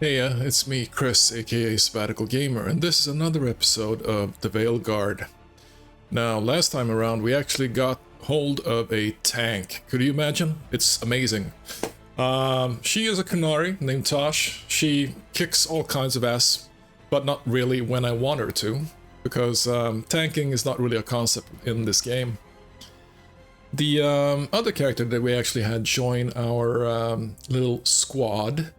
Hey, it's me, Chris, aka Sabbatical Gamer, and this is another episode of the Veilguard. Now, last time around, we actually got hold of a tank. Could you imagine? It's amazing. She is a Kunari named Tosh. She kicks all kinds of ass, but not really when I want her to, because tanking is not really a concept in this game. The other character that we actually had join our little squad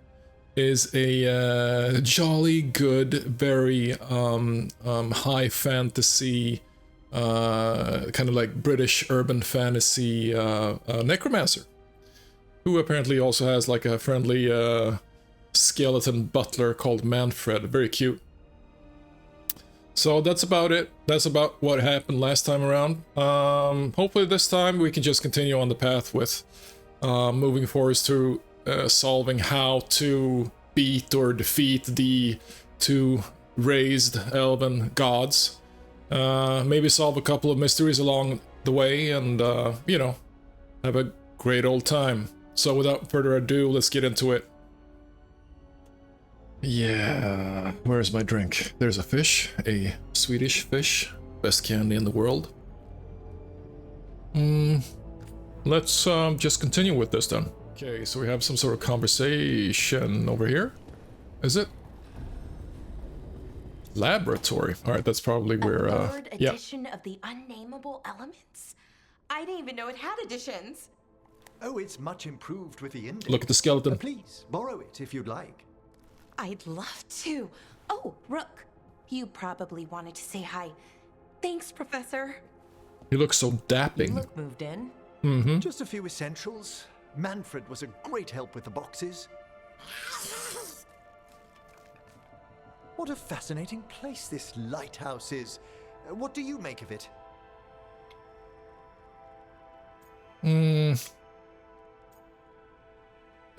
is a jolly good, very high fantasy, kind of like British urban fantasy necromancer, who apparently also has like a friendly skeleton butler called Manfred. Very cute. So that's about it. That's about what happened last time around. Hopefully this time we can just continue on the path with moving forward to solving how to beat or defeat the two raised elven gods. Maybe solve a couple of mysteries along the way and, you know, have a great old time. So without further ado, let's get into it. Yeah, where's my drink? There's a fish, a Swedish fish, best candy in the world. Let's just continue with this then. Okay, so we have some sort of conversation over here. Is it? Laboratory. All right, that's probably where. Third edition of the unnameable elements. I didn't even know it had additions. Oh, it's much improved with the index. Look at the skeleton. Please borrow it if you'd like. I'd love to. Oh, Rook, you probably wanted to say hi. Thanks, Professor. He looks so dapping. You look moved in. Mm-hmm. Just a few essentials. Manfred was a great help with the boxes. What a fascinating place this lighthouse is. What do you make of it?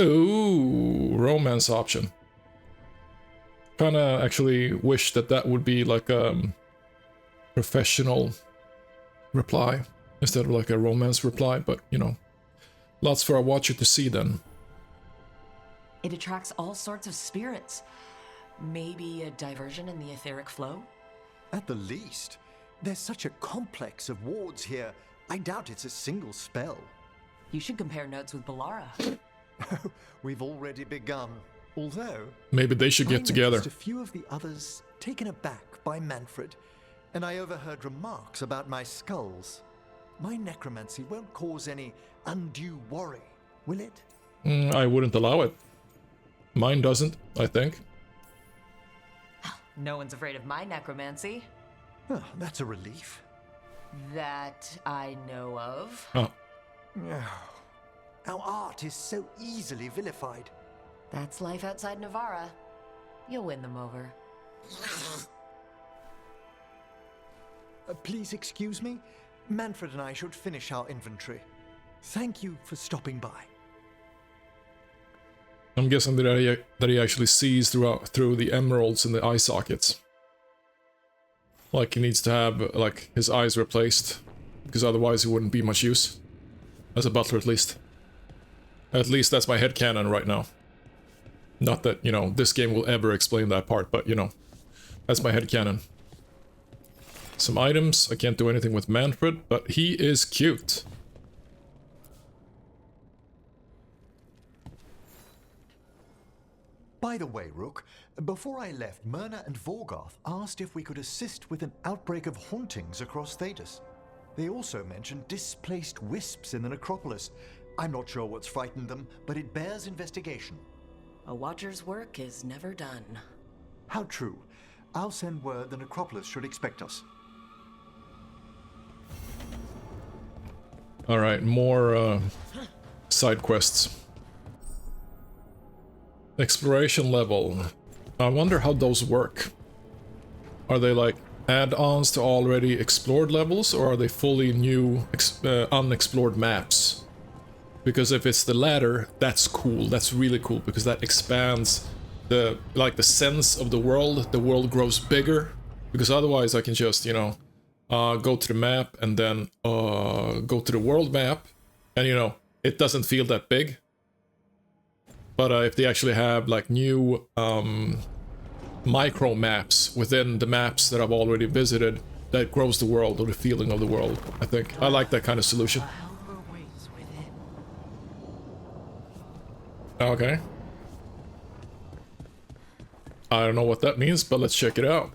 Ooh, romance option. Kinda actually wish that that would be like a professional reply instead of like a romance reply, but you know, lots for a watcher to see then. It attracts all sorts of spirits. Maybe a diversion in the etheric flow? At the least. There's such a complex of wards here. I doubt it's a single spell. You should compare notes with Balara. We've already begun. Although, maybe they should get together. A few of the others taken aback by Manfred, and I overheard remarks about my skulls. My necromancy won't cause any undue worry, will it? I wouldn't allow it. Mine doesn't, I think. No one's afraid of my necromancy. Oh, that's a relief. That I know of. Oh. Our art is so easily vilified. That's life outside Navarra. You'll win them over. Please excuse me. Manfred and I should finish our inventory. Thank you for stopping by. I'm guessing that he actually sees through the emeralds in the eye sockets. Like he needs to have like his eyes replaced, because otherwise he wouldn't be much use. As a butler at least. At least that's my headcanon right now. Not that, you know, this game will ever explain that part, but, you know, that's my headcanon. Some items. I can't do anything with Manfred, but he is cute. By the way, Rook, before I left, Myrna and Vorgarth asked if we could assist with an outbreak of hauntings across Thedas. They also mentioned displaced wisps in the necropolis. I'm not sure what's frightened them, but it bears investigation. A watcher's work is never done. How true. I'll send word the necropolis should expect us. Alright, more side quests. Exploration level. I wonder how those work. Are they like add-ons to already explored levels, or are they fully new unexplored maps? Because if it's the latter, that's cool. That's really cool, because that expands the sense of the world grows bigger, because otherwise I can just, you know, go to the map and then go to the world map, and you know, it doesn't feel that big. But if they actually have like new micro maps within the maps that I've already visited, that grows the world or the feeling of the world, I think. I like that kind of solution. Okay. I don't know what that means, but let's check it out.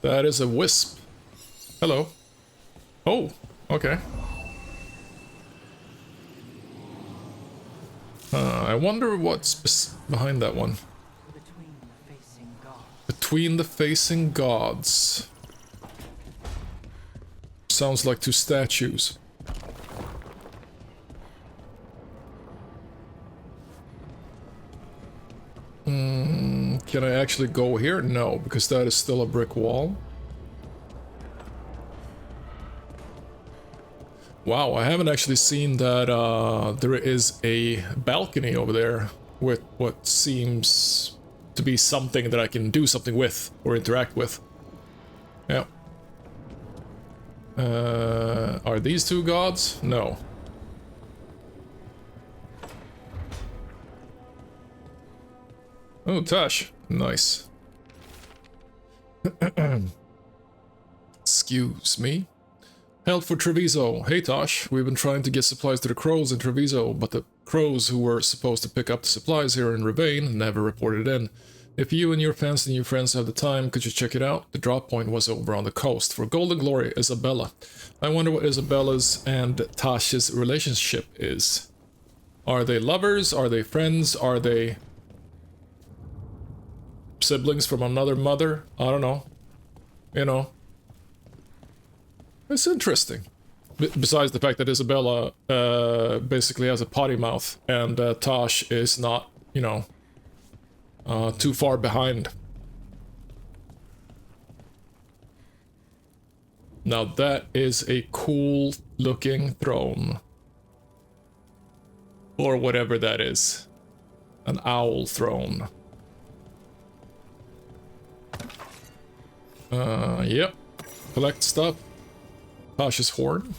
That is a wisp. Hello. Oh, okay. I wonder what's behind that one. Between the facing gods. Sounds like two statues. Can I actually go here? No, because that is still a brick wall. Wow, I haven't actually seen that there is a balcony over there with what seems to be something that I can do something with or interact with. Yeah. Are these two gods? No. Oh, Tash. Nice. Excuse me. Help for Treviso. Hey Tosh, we've been trying to get supplies to the crows in Treviso, but the crows who were supposed to pick up the supplies here in Ravane never reported in. If you and your fans and your friends have the time, could you check it out? The drop point was over on the coast. For Golden Glory, Isabella. I wonder what Isabella's and Tash's relationship is. Are they lovers? Are they friends? Are they siblings from another mother? I don't know. You know. It's interesting. Besides the fact that Isabella basically has a potty mouth and Tosh is not, you know, too far behind. Now that is a cool looking throne. Or whatever that is. An owl throne. Yep. Collect stuff. Tosh's horn.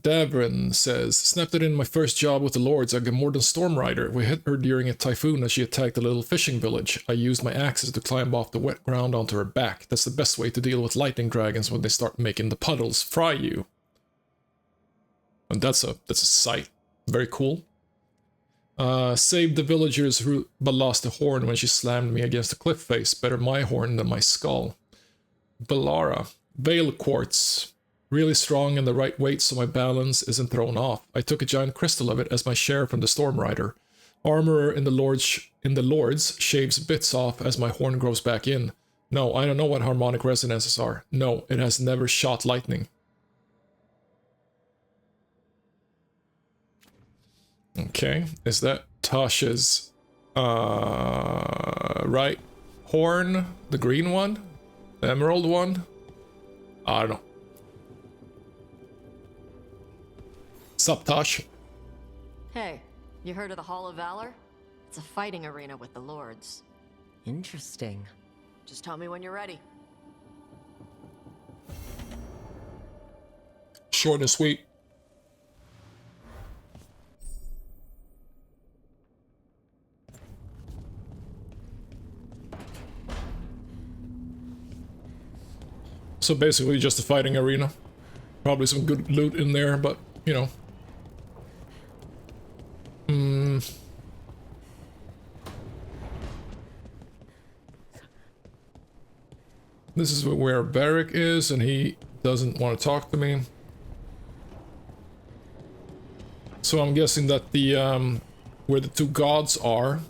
Davrin says, snapped it in my first job with the Lords. I got more than Stormrider. We hit her during a typhoon as she attacked a little fishing village. I used my axes to climb off the wet ground onto her back. That's the best way to deal with lightning dragons when they start making the puddles fry you. And that's a sight. Very cool. Saved the villagers who but lost the horn when she slammed me against the cliff face. Better my horn than my skull. Bellara. Veil quartz. Really strong and the right weight so my balance isn't thrown off. I took a giant crystal of it as my share from the Stormrider. Armorer in the Lords shaves bits off as my horn grows back in. No, I don't know what harmonic resonances are. No, it has never shot lightning. Okay, is that Tasha's right horn? The green one? The emerald one? I don't know. Sup, Tosh? Hey, you heard of the Hall of Valor? It's a fighting arena with the Lords. Interesting. Just tell me when you're ready. Short and sweet. So basically just a fighting arena. Probably some good loot in there, but, you know. This is where Barrick is, and he doesn't want to talk to me. So I'm guessing that the, where the two gods are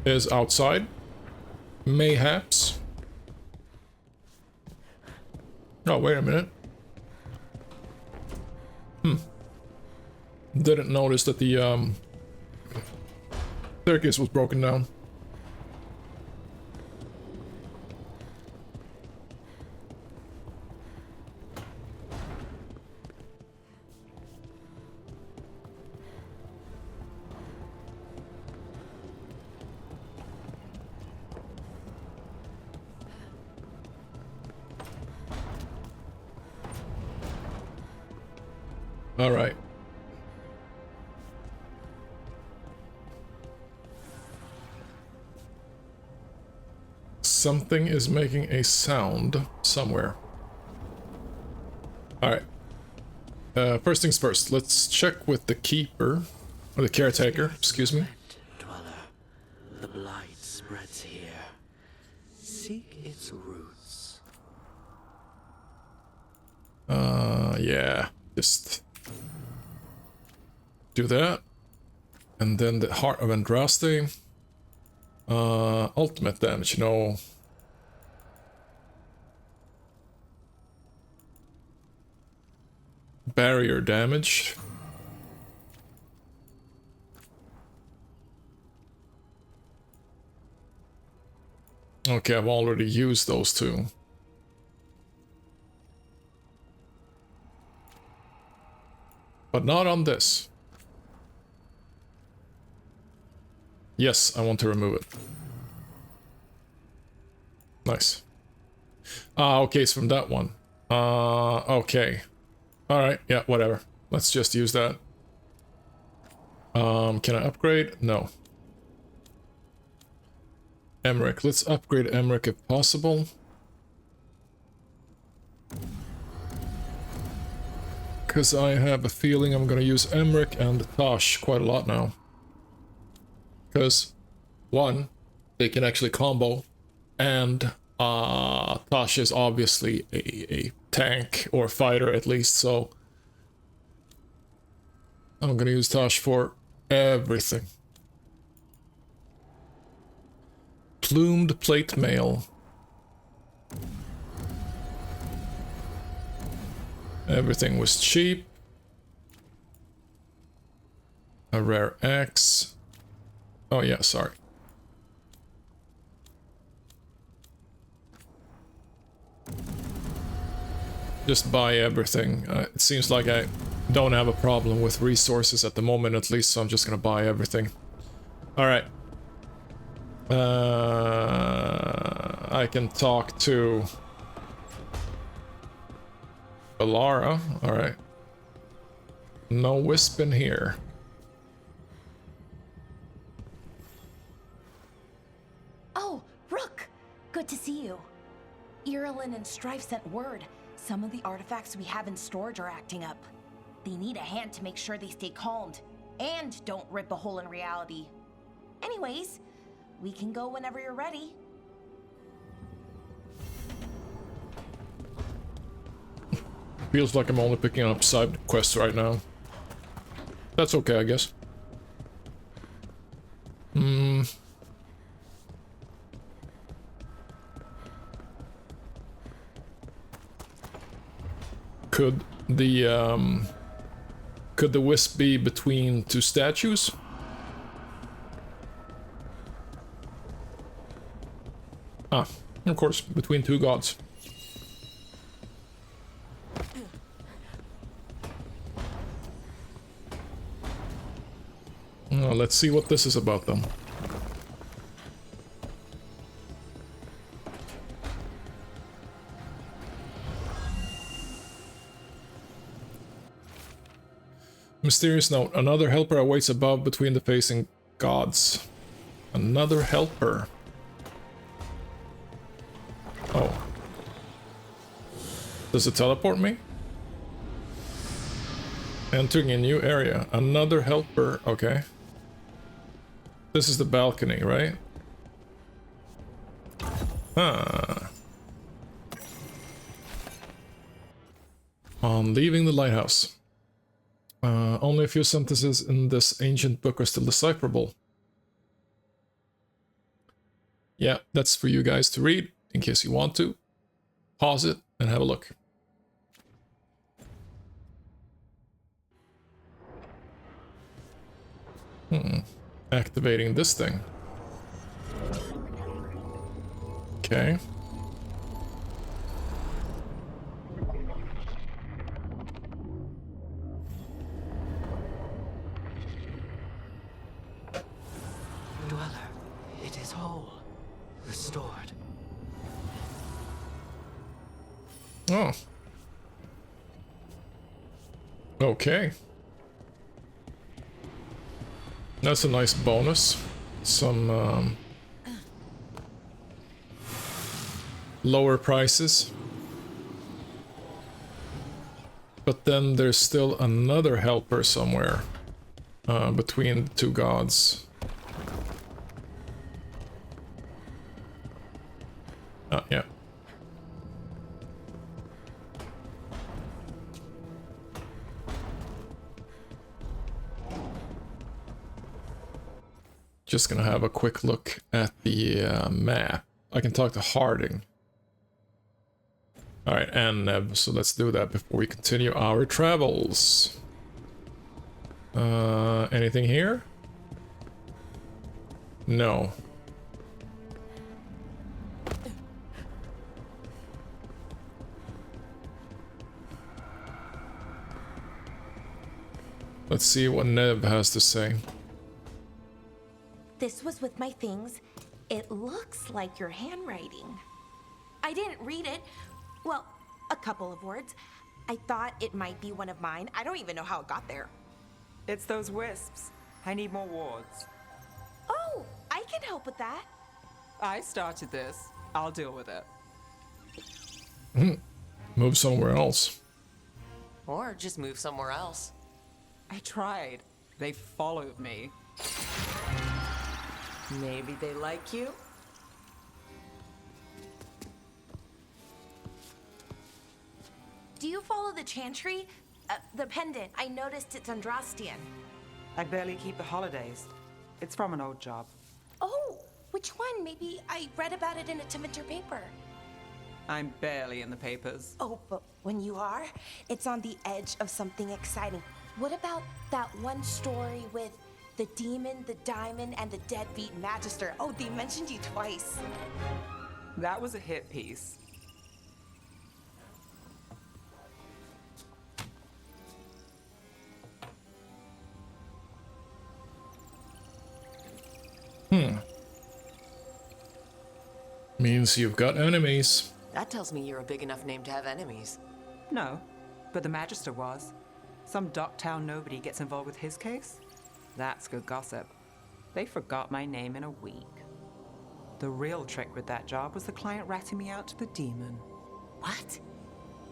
is outside. Mayhaps. Oh, wait a minute. Didn't notice that the staircase was broken down. All right. Something is making a sound somewhere. All right. First things first, let's check with the keeper, or the caretaker, excuse me. Dweller, the blight spreads here. Seek its roots. Yeah, just do that. And then the Heart of Andraste. Ultimate damage, no. Barrier damage. Okay, I've already used those two. But not on this. Yes, I want to remove it. Nice. Ah, okay, it's from that one. Okay. Alright, yeah, whatever. Let's just use that. Can I upgrade? No. Emmerich. Let's upgrade Emmerich if possible. Because I have a feeling I'm going to use Emmerich and Tosh quite a lot now. Because, one, they can actually combo, and Tosh is obviously a tank, or fighter at least, so I'm gonna use Tosh for everything. Plumed plate mail. Everything was cheap. A rare axe. Oh yeah, sorry. Just buy everything. It seems like I don't have a problem with resources at the moment, at least, so I'm just gonna buy everything. Alright. I can talk to Alara. Alright. No wisp in here. Oh, Rook! Good to see you. Irilyn and Strife sent word. Some of the artifacts we have in storage are acting up. They need a hand to make sure they stay calmed, and don't rip a hole in reality. Anyways, we can go whenever you're ready. Feels like I'm only picking up side quests right now. That's okay, I guess. Could the wisp be between two statues? Ah, of course, between two gods. Let's see what this is about then. Mysterious note. Another helper awaits above between the facing gods. Another helper. Oh. Does it teleport me? Entering a new area. Another helper. Okay. This is the balcony, right? Ah. On leaving the lighthouse. Only a few sentences in this ancient book are still decipherable. Yeah, that's for you guys to read, in case you want to. Pause it and have a look. Activating this thing. Okay. Dweller, it is whole, restored. Oh. Okay. That's a nice bonus. Some lower prices. But then there's still another helper somewhere between the two gods. Yeah. Just gonna have a quick look at the map. I can talk to Harding. Alright, and Neb, so let's do that before we continue our travels. Anything here? No. Let's see what Neb has to say. This was with my things. It looks like your handwriting. I didn't read it. Well, a couple of words. I thought it might be one of mine. I don't even know how it got there. It's those wisps. I need more wards. Oh, I can help with that. I started this. I'll deal with it. Move somewhere else. Or just move somewhere else. I tried. They followed me. Maybe they like you? Do you follow the chantry? The pendant. I noticed it's Andrastian. I barely keep the holidays. It's from an old job. Oh, which one? Maybe I read about it in a Timenter paper. I'm barely in the papers. Oh, but when you are, it's on the edge of something exciting. What about that one story with the demon, the diamond, and the deadbeat magister? Oh, they mentioned you twice. That was a hit piece. Means you've got enemies. That tells me you're a big enough name to have enemies. No, but the Magister was. Some Docktown nobody gets involved with his case. That's good gossip. They forgot my name in a week. The real trick with that job was the client ratting me out to the demon. What?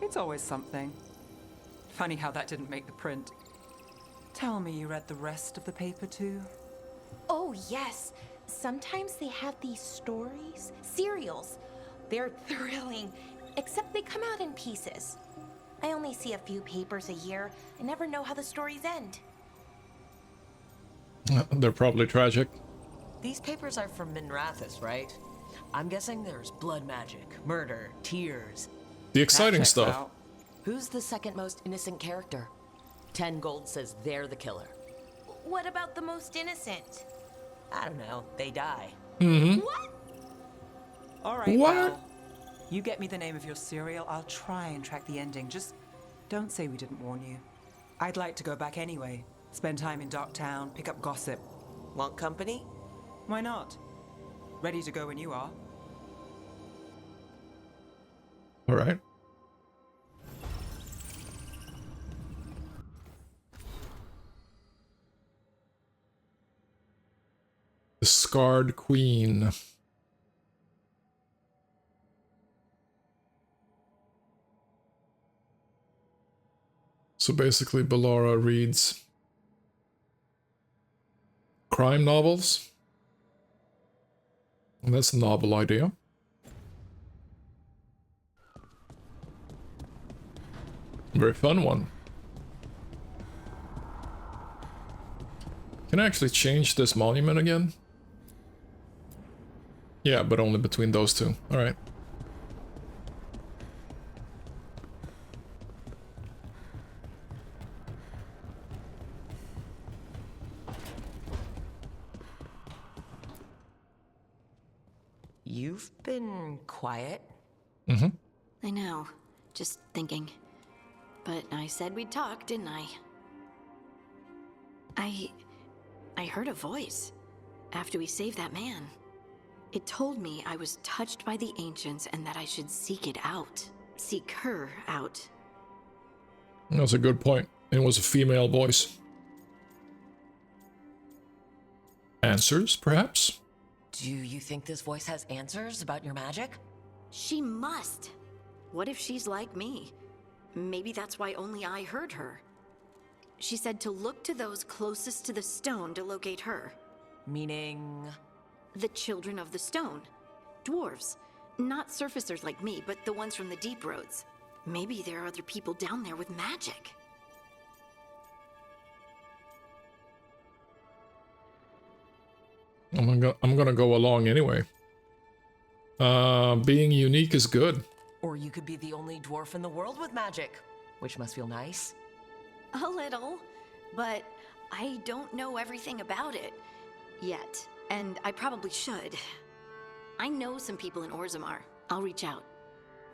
It's always something. Funny how that didn't make the print. Tell me you read the rest of the paper too? Oh, yes. Sometimes they have these stories, serials. They're thrilling, except they come out in pieces. I only see a few papers a year. I never know how the stories end. They're probably tragic. These papers are from Minrathous, right? I'm guessing there's blood magic, murder, tears. The exciting That checks stuff. out. Who's the second most innocent character? 10 gold says they're the killer. What about the most innocent? I don't know, they die. What? All right, What? well, you get me the name of your serial, I'll try and track the ending. Just don't say we didn't warn you. I'd like to go back anyway. Spend time in Docktown, pick up gossip. Want company? Why not? Ready to go when you are. All right. The Scarred Queen. So basically, Bellara reads crime novels. And that's a novel idea. Very fun one. Can I actually change this monument again? Yeah, but only between those two. Alright. You've been quiet. I know. Just thinking. But I said we'd talk, didn't I? I heard a voice after we saved that man. It told me I was touched by the ancients and that I should seek it out. Seek her out. That's a good point. It was a female voice. Answers, perhaps? Do you think this voice has answers about your magic? She must. What if she's like me? Maybe that's why only I heard her. She said to look to those closest to the stone to locate her. Meaning... The children of the stone. Dwarves. Not surfacers like me, but the ones from the deep roads. Maybe there are other people down there with magic. I'm gonna go along anyway. Being unique is good. Or you could be the only dwarf in the world with magic, which must feel nice. A little, but I don't know everything about it yet, and I probably should. I know some people in Orzammar. I'll reach out.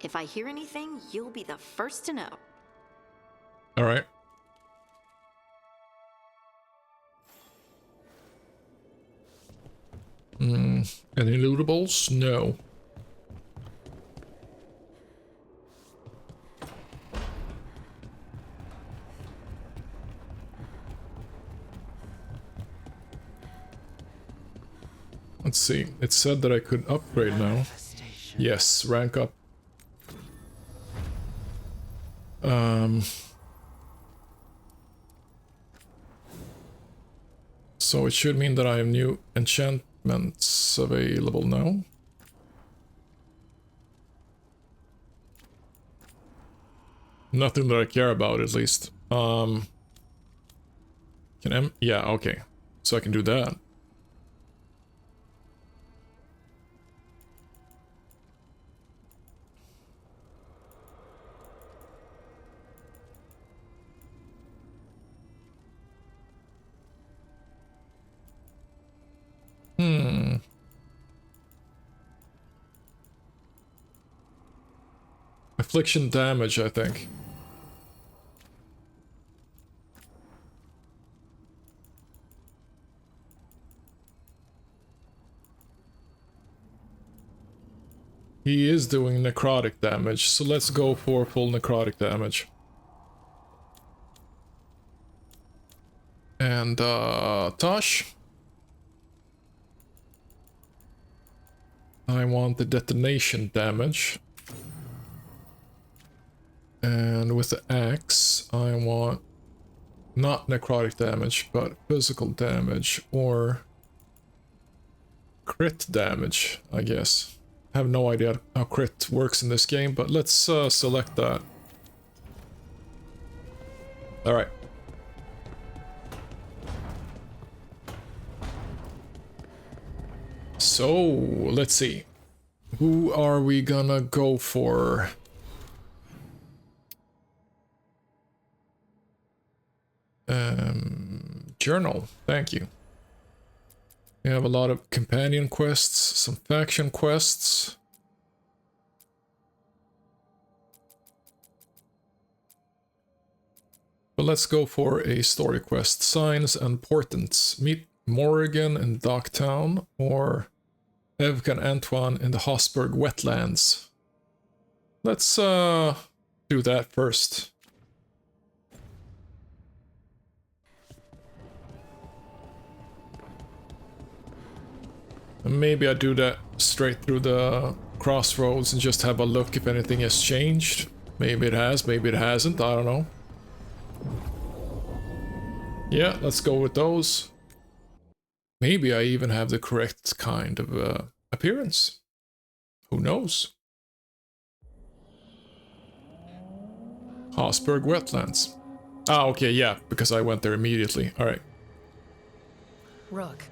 If I hear anything, you'll be the first to know. All right. Any lootables? No. Let's see. It said that I could upgrade now. Yes, rank up. So it should mean that I have new enchantments available now. Nothing that I care about, at least. Yeah, okay. So I can do that. Affliction damage, I think. He is doing necrotic damage, so let's go for full necrotic damage. And, Tosh? I want the detonation damage. And with the axe, I want not necrotic damage, but physical damage or crit damage, I guess. I have no idea how crit works in this game, but let's select that. Alright. So, let's see. Who are we gonna go for? Journal, thank you. We have a lot of companion quests, some faction quests. But let's go for a story quest. Signs and portents. Meet Morrigan in Docktown or Evk and Antoine in the Hosberg wetlands. Let's do that first. Maybe I do that straight through the crossroads and just have a look if anything has changed. Maybe it has, maybe it hasn't, I don't know. Yeah, let's go with those. Maybe I even have the correct kind of appearance. Who knows? Hosberg wetlands. Ah, okay, yeah, because I went there immediately. Alright. Rook.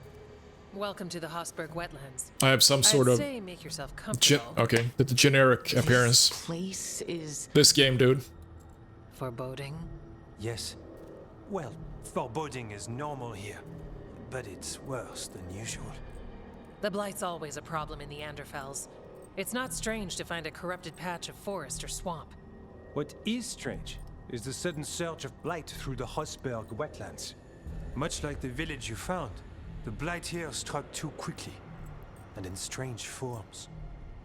Welcome to the Hosberg wetlands. I have some sort I'd of say make yourself comfortable. okay, the generic appearance. This place is... This game, dude. Foreboding. Yes. Well, foreboding is normal here, but it's worse than usual. The blight's always a problem in the Anderfells. It's not strange to find a corrupted patch of forest or swamp. What is strange is the sudden surge of blight through the Hosberg wetlands. Much like the village you found, the blight here struck too quickly, and in strange forms.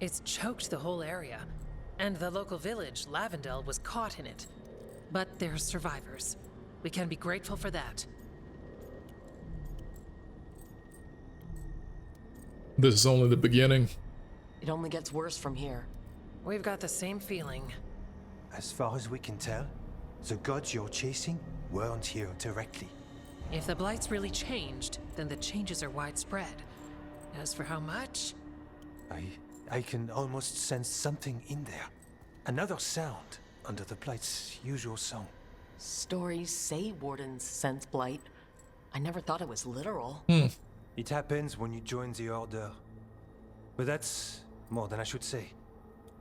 It's choked the whole area, and the local village, Lavendel, was caught in it. But there's survivors. We can be grateful for that. This is only the beginning. It only gets worse from here. We've got the same feeling. As far as we can tell, the gods you're chasing weren't here directly. If the blight's really changed, then the changes are widespread. As for how much? I can almost sense something in there. Another sound under the blight's usual song. Stories say wardens sense blight. I never thought it was literal. It happens when you join the Order. But that's more than I should say.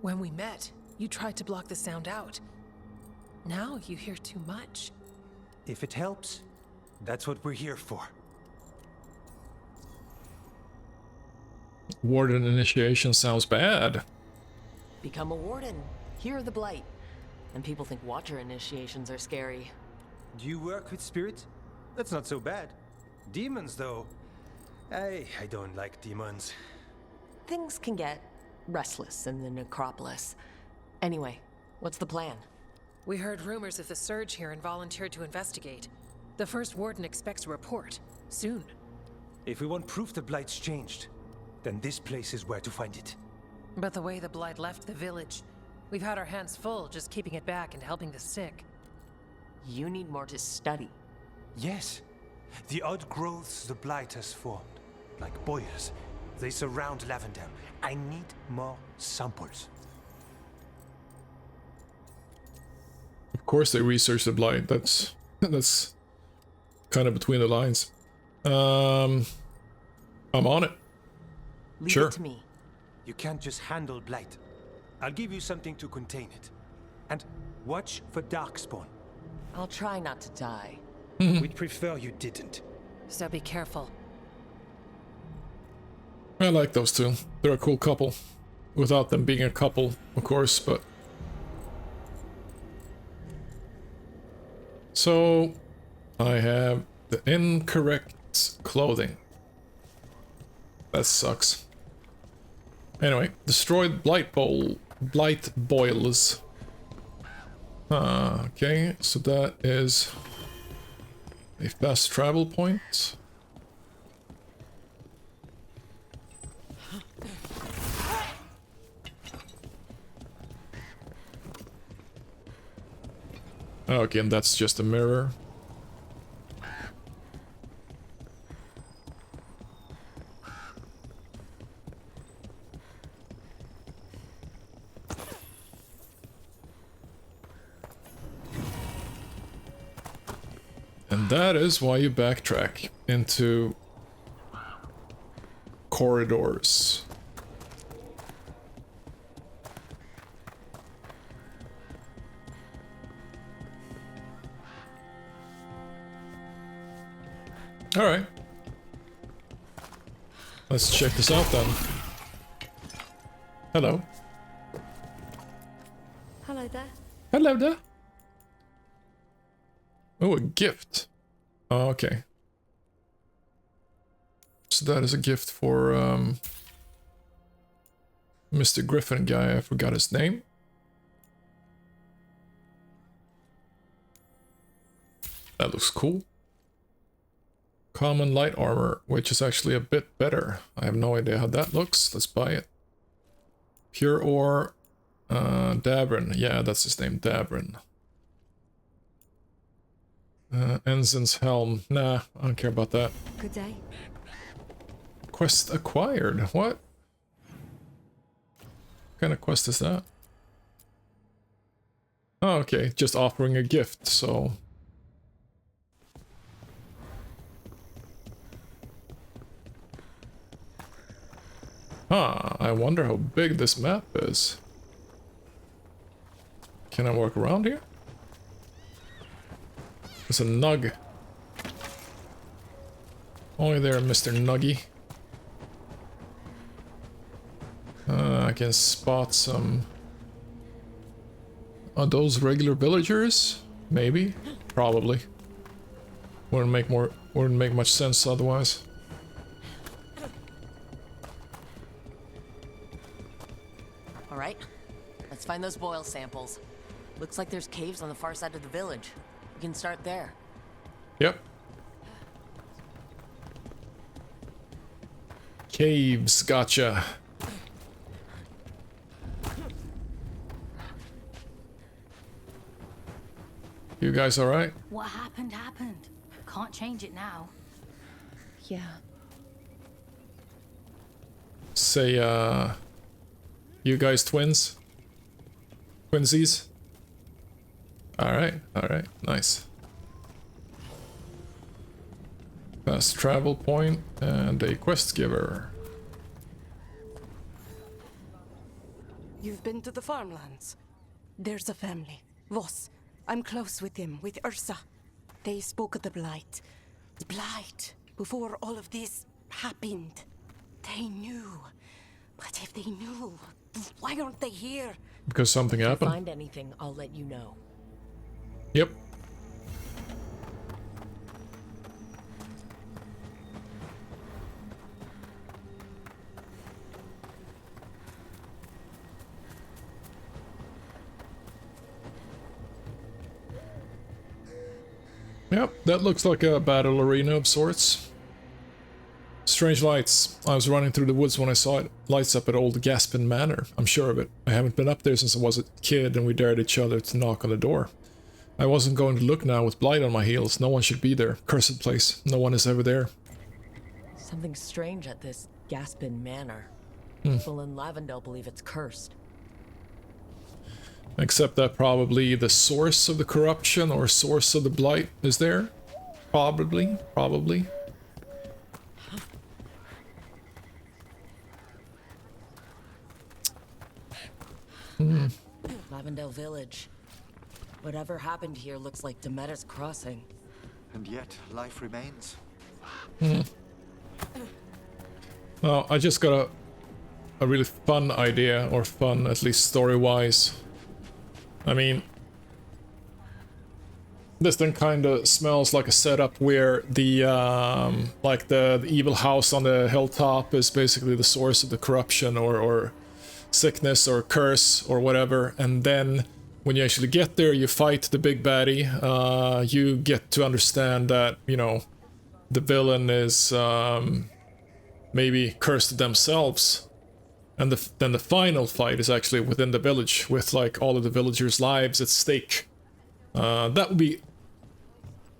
When we met, you tried to block the sound out. Now you hear too much. If it helps, that's what we're here for. Warden initiation sounds bad. Become a warden. Hear the blight. And people think watcher initiations are scary. Do you work with spirits? That's not so bad. Demons, though. I don't like demons. Things can get restless in the necropolis. Anyway, what's the plan? We heard rumors of the surge here and volunteered to investigate. The first warden expects a report. Soon. If we want proof the blight's changed, then this place is where to find it. But the way the blight left the village, we've had our hands full just keeping it back and helping the sick. You need more to study. Yes. The odd growths the blight has formed, like boils, they surround Lavender. I need more samples. Of course they researched the blight. That's kind of between the lines. I'm on it. Leave Sure. it to me. You can't just handle blight. I'll give you something to contain it. And watch for darkspawn. I'll try not to die. We'd prefer you didn't. So be careful. I like those two. They're a cool couple. Without them being a couple, of course, but... So, I have the incorrect clothing. That sucks. Anyway, destroyed blight boils. Okay, so that is a fast travel point. Okay, and that's just a mirror. And that is why you backtrack into corridors. All right. Let's check this out then. Hello. Hello there. Hello there. Oh, a gift. Oh, okay. So that is a gift for Mr. Griffin guy. I forgot his name. That looks cool. Common light armor, which is actually a bit better. I have no idea how that looks. Let's buy it. Pure ore, Davrin. Yeah, that's his name, Davrin. Ensign's helm. Nah, I don't care about that. Good day. Quest acquired. What? What kind of quest is that? Oh, okay. Just offering a gift, so... Huh, I wonder how big this map is. Can I walk around here? There's a nug. Only there, Mr. Nuggy. I can spot some... Are those regular villagers? Maybe. Probably. Wouldn't make much sense otherwise. All right, let's find those boil samples. Looks like there's caves on the far side of the village. We can start there. Yep. Caves, gotcha. You guys alright? What happened, happened. Can't change it now. Yeah. Say, you guys twins? Twinsies? Alright, nice. Fast travel point and a quest giver. You've been to the farmlands. There's a family. Voss. I'm close with them, with Ursa. They spoke of the blight. Blight. Before all of this happened. They knew. But if they knew, why aren't they here? Because something If I happened? find anything, I'll let you know. Yep. Yep, that looks like a battle arena of sorts. Strange lights. I was running through the woods when I saw it. Lights up at old Gaspin Manor. I'm sure of it. I haven't been up there since I was a kid and we dared each other to knock on the door. I wasn't going to look now with blight on my heels. No one should be there. Cursed place. No one is ever there. Something strange at this Gaspin Manor. People in Lavendale believe it's cursed. Except that probably the source of the corruption or source of the blight is there. Probably. Lavendale Village. Whatever happened here looks like Demeter's Crossing. And yet, life remains. Well, I just got a really fun idea, or fun at least story-wise. I mean, this thing kind of smells like a setup where the like the evil house on the hilltop is basically the source of the corruption or sickness or curse or whatever, and then when you actually get there, you fight the big baddie. You get to understand that, you know, the villain is maybe cursed themselves. And then the final fight is actually within the village, with like all of the villagers' lives at stake. That would be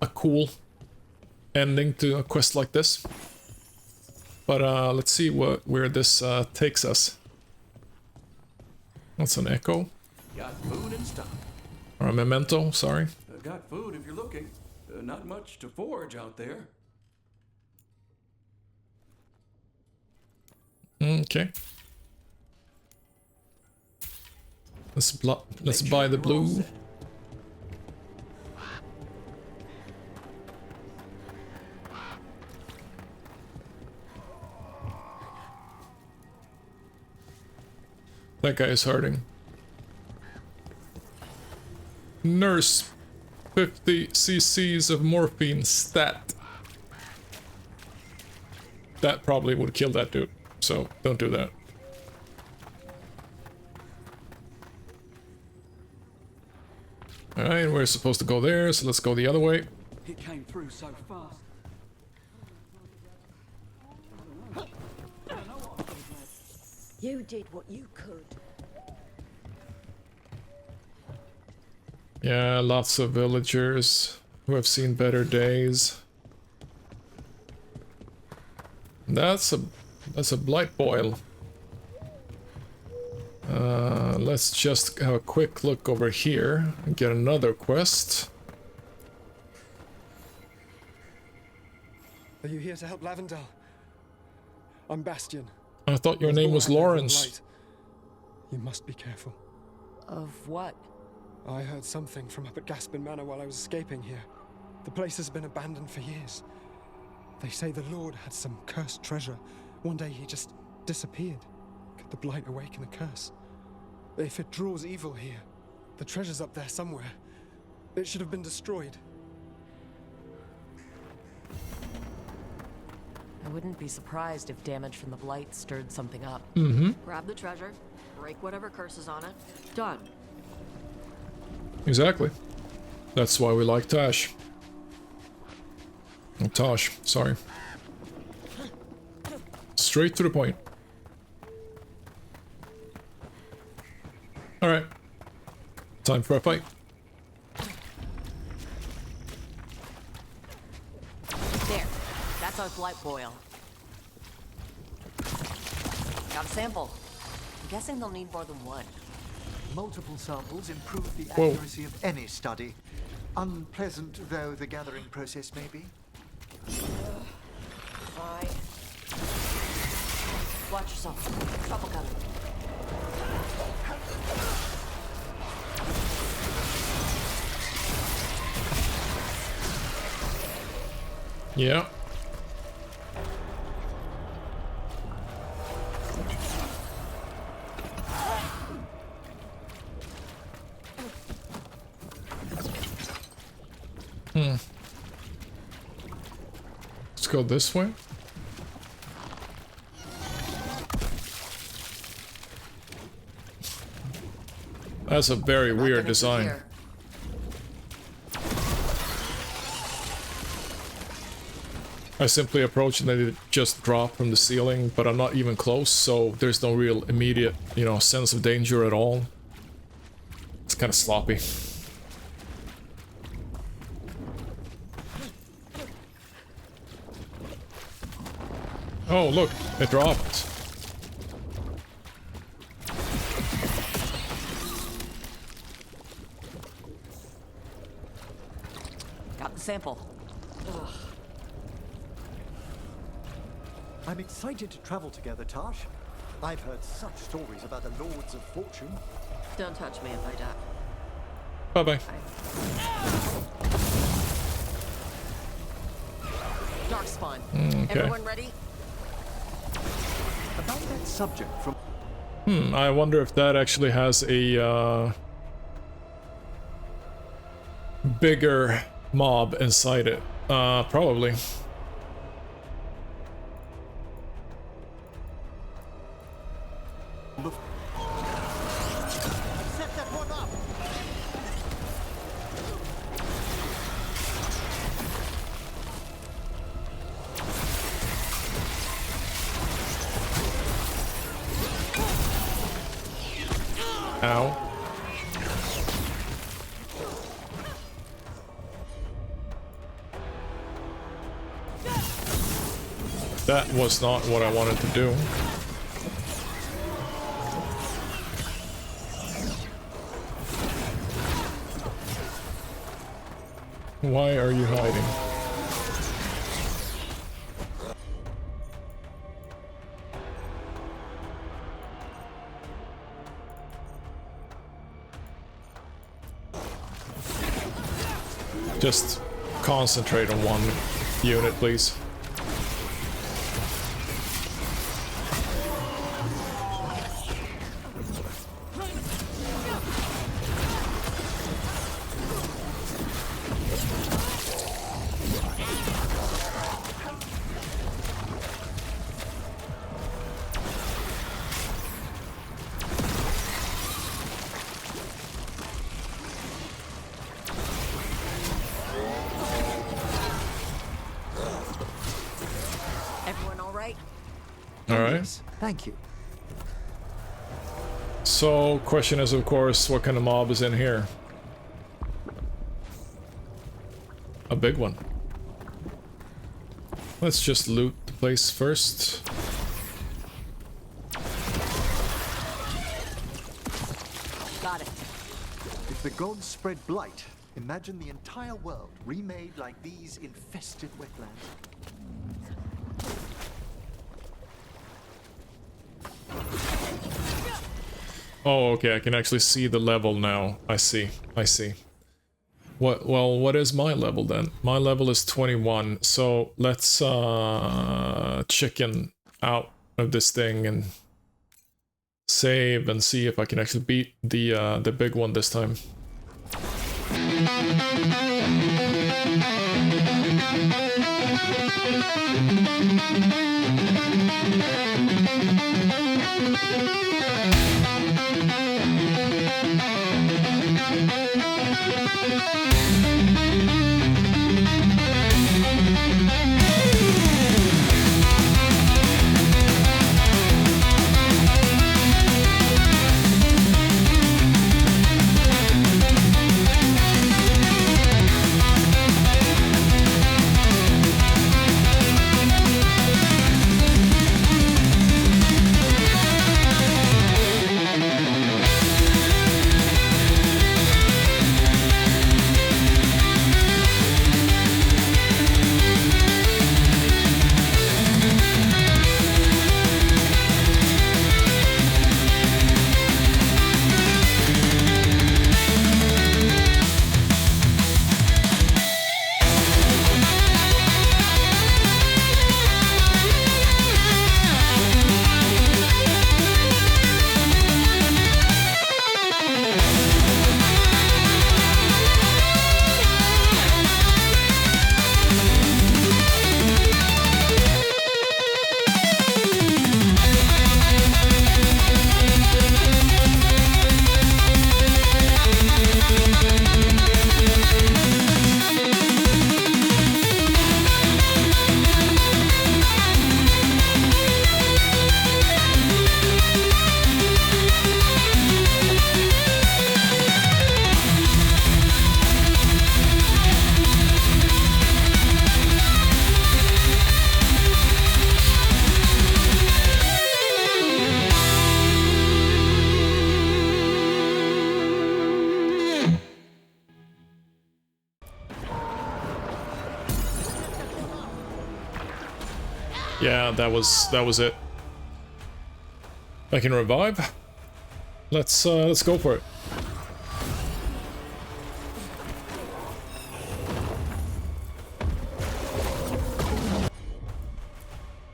a cool ending to a quest like this. But let's see where this takes us. That's an echo. Got food and stuff. Or a memento, sorry. Got food if you're looking. Not much to forage out there. Okay. Let's buy the blue. That guy is hurting. Nurse, 50 cc's of morphine stat. That probably would kill that dude, so don't do that. Alright, we're supposed to go there, so let's go the other way. It came through so fast. You did what you could. Yeah, lots of villagers who have seen better days. That's a blight boil. Let's just have a quick look over here and get another quest. Are you here to help Lavendale? I'm Bastion. I thought your name was Lawrence. You must be careful. Of what? I heard something from up at Gaspin Manor while I was escaping here. The place has been abandoned for years. They say the Lord had some cursed treasure. One day he just disappeared. Could the blight awaken the curse? If it draws evil here, the treasure's up there somewhere. It should have been destroyed. I wouldn't be surprised if damage from the blight stirred something up. Grab the treasure, break whatever curse is on it. Done. Exactly. That's why we like Tash. Tosh, sorry. Straight to the point. Alright. Time for a fight. There. That's our blight boil. Got a sample. I'm guessing they'll need more than one. Multiple samples improve the Whoa. accuracy of any study. Unpleasant though the gathering process may be. Fine. Watch yourself. Trouble coming. Yeah. Let's go this way. That's a very weird design. I simply approach and then it just drop from the ceiling, but I'm not even close, so there's no real immediate, you know, sense of danger at all. It's kind of sloppy. Oh, look, it dropped. Got the sample. Ugh. I'm excited to travel together, Tash. I've heard such stories about the Lords of Fortune. Don't touch me if I die. Bye-bye. Dark spawn. Okay. Everyone ready? About that subject from... I wonder if that actually has a bigger mob inside it. Probably. Set that one up! Ow. That was not what I wanted to do. Why are you hiding? Just concentrate on one unit, please. Thank you. So, question is, of course, what kind of mob is in here? A big one. Let's just loot the place first. Got it. If the gods spread blight, imagine the entire world remade like these infested wetlands. Oh, okay, I can actually see the level now. I see. What is my level then? My level is 21, so let's chicken out of this thing and save and see if I can actually beat the big one this time. Yeah, that was it. I can revive. Let's go for it.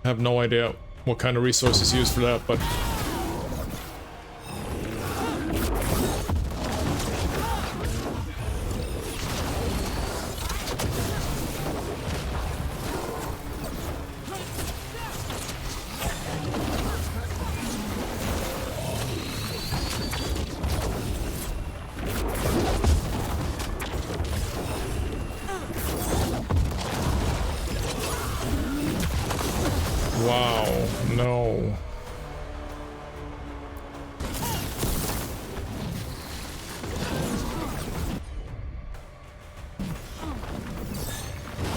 I have no idea what kind of resources used for that, but wow, no.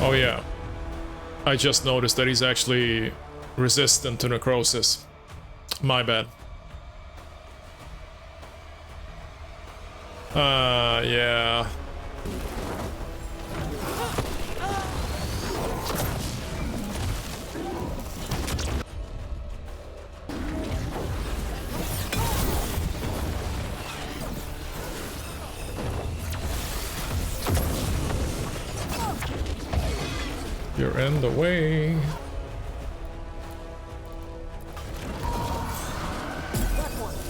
Oh yeah. I just noticed that he's actually resistant to necrosis. My bad. Yeah. You're in the way.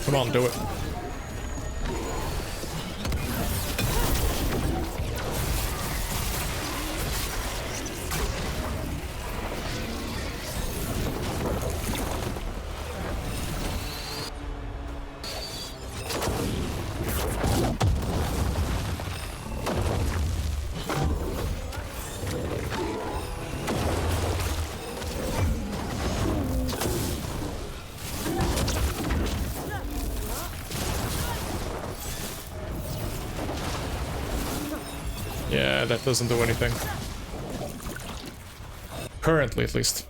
Come on, do it. Yeah, that doesn't do anything. Currently, at least.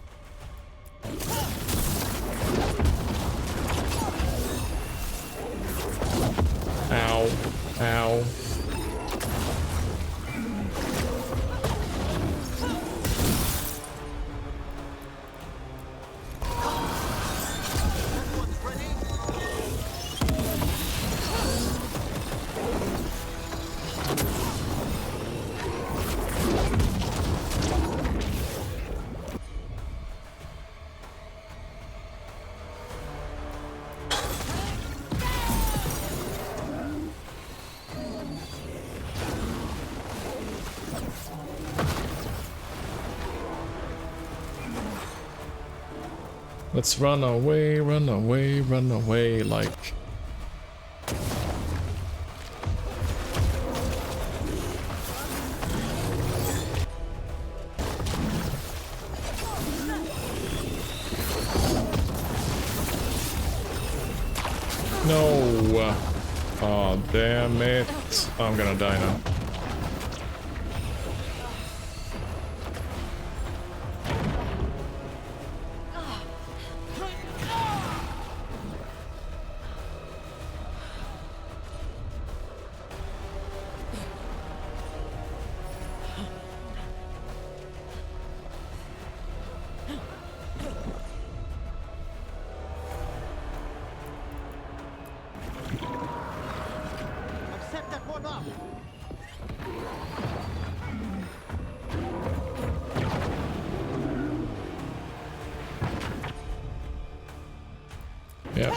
Ow. Ow. Let's run away, run away, run away, like... No! Oh, damn it. I'm gonna die now. Yeah.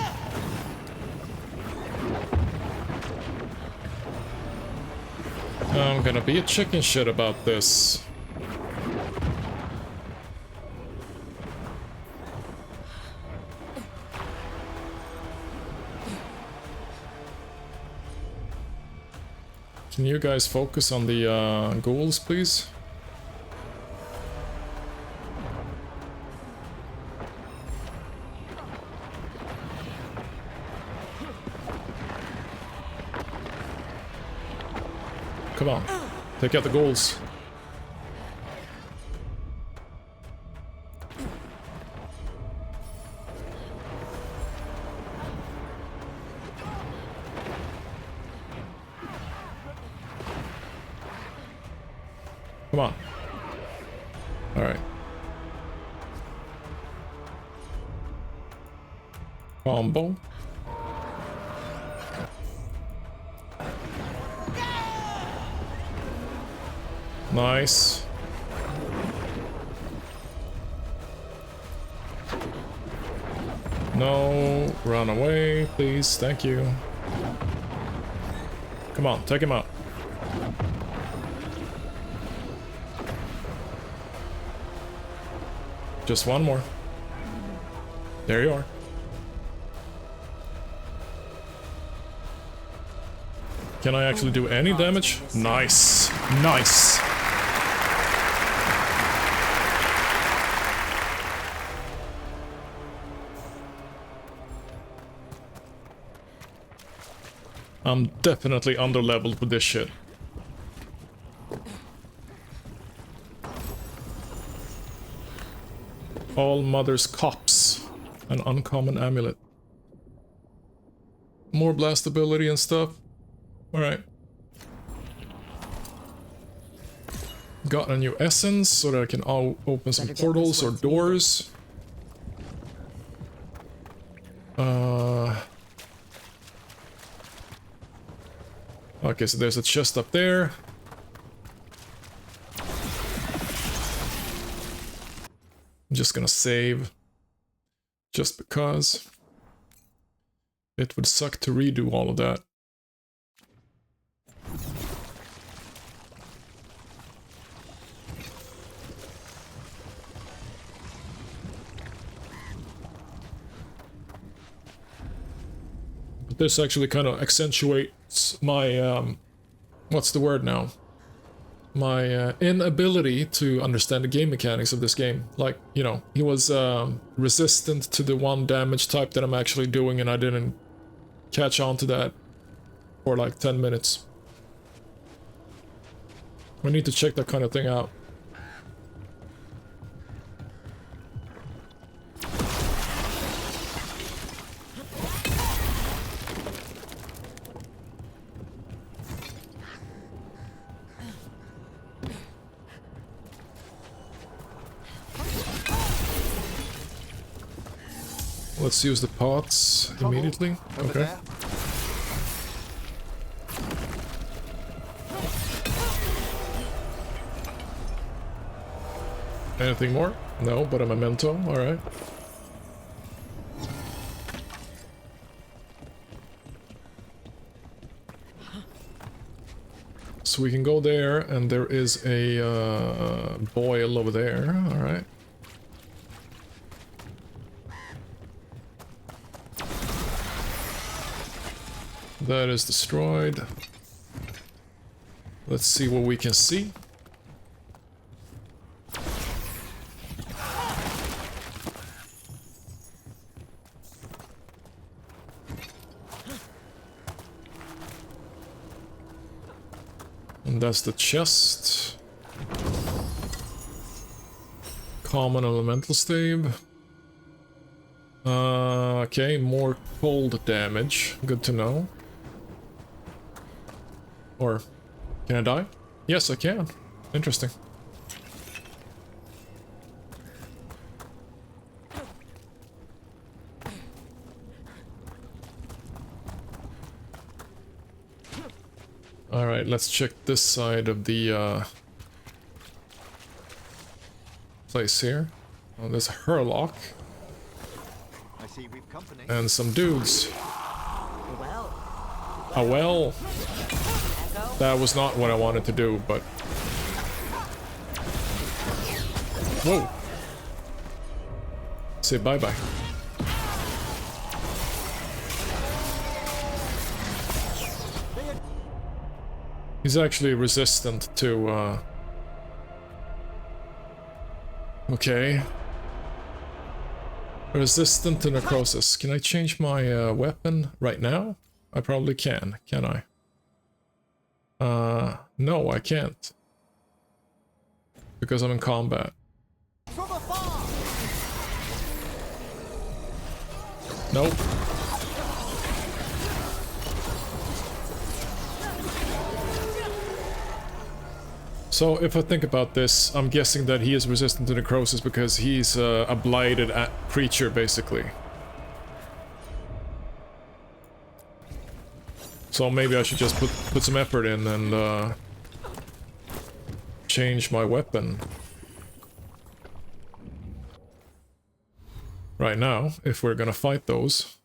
I'm gonna be a chicken shit about this. Can you guys focus on the ghouls, please? Come on, take out the ghouls. Come on. All right. Combo. Nice. No, run away, please. Thank you. Come on, take him out. Just one more. There you are. Can I actually do any damage? Nice. Nice. I'm definitely underleveled with this shit. All Mother's Cops. An uncommon amulet. More blast ability and stuff. Alright. Got a new essence so that I can open some portals or doors. Okay, so there's a chest up there. I'm just gonna save. Just because. It would suck to redo all of that. But this actually kind of accentuates my, what's the word now? My inability to understand the game mechanics of this game. Like, you know, he was resistant to the one damage type that I'm actually doing, and I didn't catch on to that for like 10 minutes. I need to check that kind of thing out. Let's use the pots immediately. Okay. Anything more? No, but a memento. Alright. So we can go there, and there is a boil over there. Alright. That is destroyed. Let's see what we can see. And that's the chest. Common elemental stave. Okay, more cold damage. Good to know. Or, can I die? Yes, I can. Interesting. Alright, let's check this side of the place here. Oh, there's a Hurlock. I see we've company. And some dudes. A well. That was not what I wanted to do, but... Whoa! Say bye-bye. He's actually resistant to, Okay. Resistant to necrosis. Can I change my weapon right now? I probably can I? No, I can't. Because I'm in combat. Nope. So, if I think about this, I'm guessing that he is resistant to necrosis because he's a blighted creature, basically. So maybe I should just put some effort in and change my weapon. Right now, if we're gonna fight those.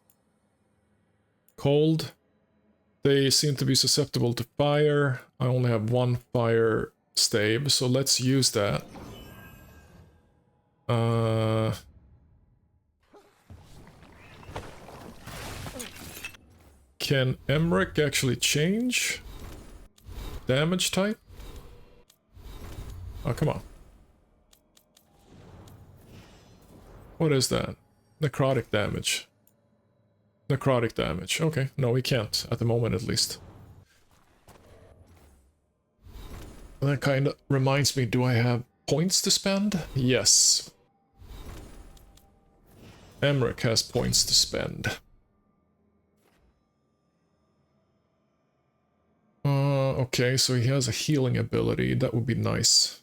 Cold. They seem to be susceptible to fire. I only have one fire stave, so let's use that. Can Emmerich actually change damage type? Oh, come on. What is that? Necrotic damage. Necrotic damage. Okay, no, we can't, at the moment at least. That kind of reminds me, do I have points to spend? Yes. Emmerich has points to spend. Okay, so he has a healing ability. That would be nice.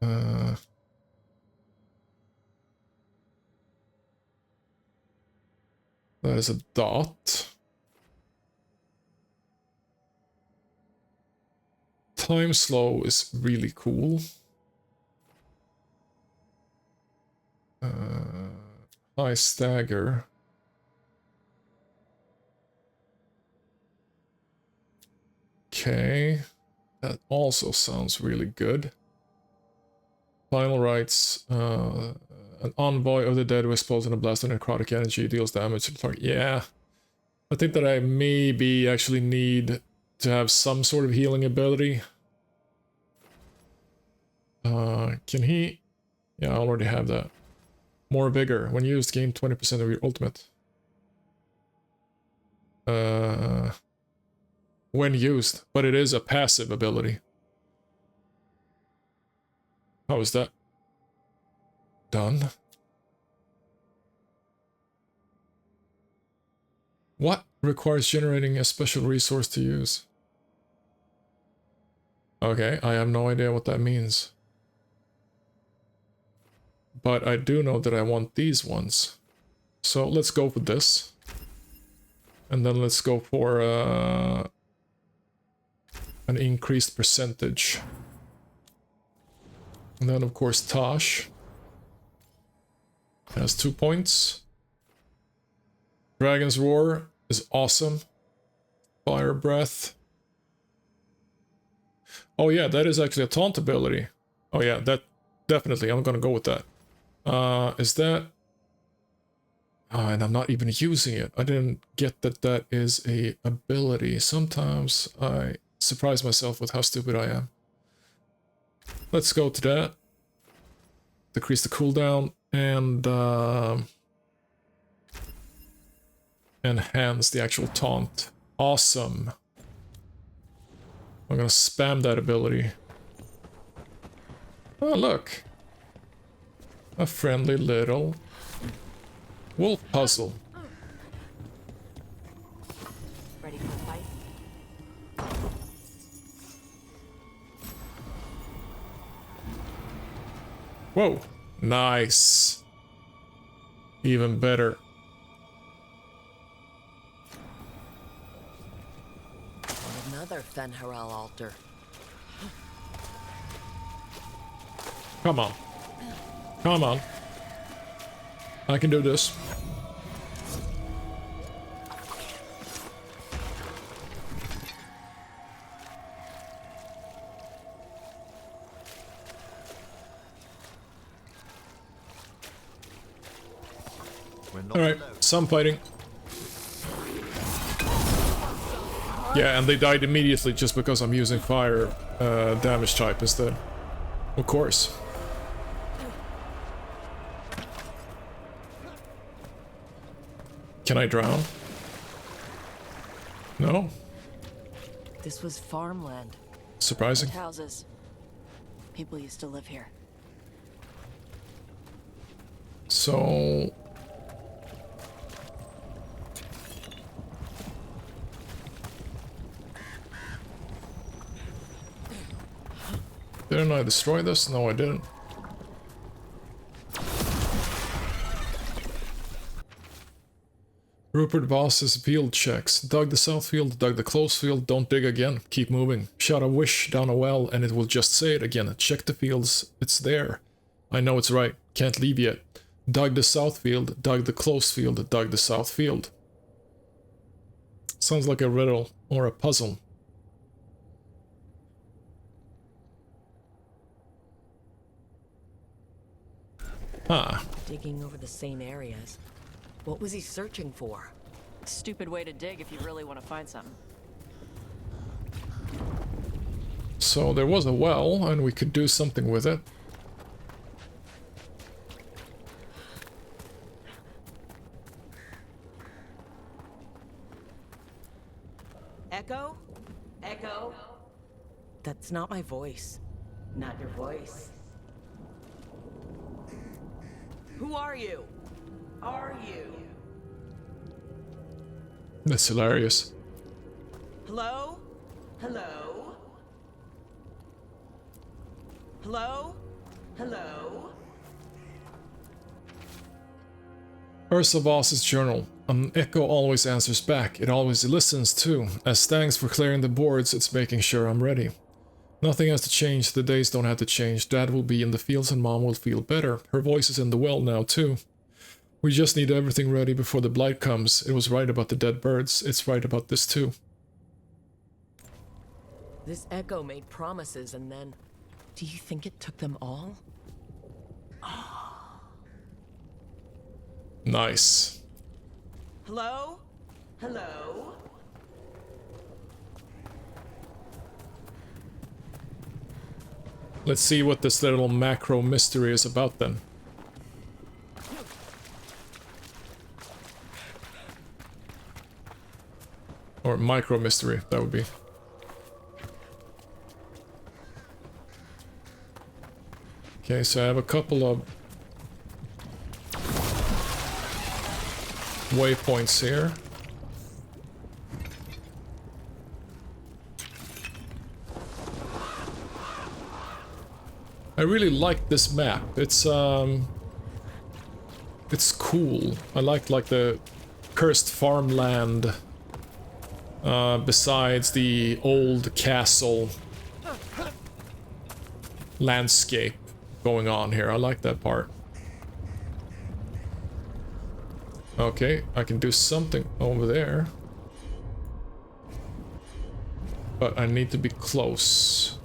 That is a dot. Time slow is really cool. High stagger. Okay, that also sounds really good. Final rites, an envoy of the dead who explodes in a blast of necrotic energy deals damage to the target. Yeah, I think that I maybe actually need to have some sort of healing ability. Can he? Yeah, I already have that. More vigor. When used, gain 20% of your ultimate. When used, but it is a passive ability. How is that done? What requires generating a special resource to use? Okay, I have no idea what that means. But I do know that I want these ones. So let's go for this. And then let's go for an increased percentage. And then of course Tosh has 2 points. Dragon's Roar is awesome. Fire Breath. Oh yeah, that is actually a taunt ability. Oh yeah, that definitely, I'm gonna go with that. Is that... and I'm not even using it. I didn't get that that is a ability. Sometimes I surprise myself with how stupid I am. Let's go to that. Decrease the cooldown and enhance the actual taunt. Awesome. I'm gonna spam that ability. Oh, look. A friendly little wolf puzzle. Ready for a fight? Whoa, nice. Even better. Another Fenharel altar. Come on. Come on. I can do this. Alright, some fighting. Yeah, and they died immediately just because I'm using fire damage type instead. Of course. Can I drown? No? This was farmland. Surprising. Houses. People used to live here. So... Didn't I destroy this? No, I didn't. Rupert Voss's field checks. Dug the south field, dug the close field, don't dig again. Keep moving. Shout a wish down a well and it will just say it again. Check the fields, it's there. I know it's right, can't leave yet. Dug the south field, dug the close field, dug the south field. Sounds like a riddle or a puzzle. Ah. Digging over the same areas. What was he searching for? Stupid way to dig if you really want to find something. So there was a well, and we could do something with it. Echo? Echo? That's not my voice. Not your voice. Who are you? Are you? That's hilarious. Hello? Hello? Hello? Hello? Ursa Voss's journal. An echo always answers back. It always listens too. As thanks for clearing the boards, it's making sure I'm ready. Nothing has to change. The days don't have to change. Dad will be in the fields and Mom will feel better. Her voice is in the well now too. We just need everything ready before the blight comes. It was right about the dead birds. It's right about this too. This echo made promises and then... Do you think it took them all? Nice. Hello? Hello? Let's see what this little macro mystery is about then. Or micro mystery, that would be. Okay, so I have a couple of waypoints here. I really like this map. It's cool. I like the cursed farmland besides the old castle landscape going on here. I like that part. Okay, I can do something over there. But I need to be close.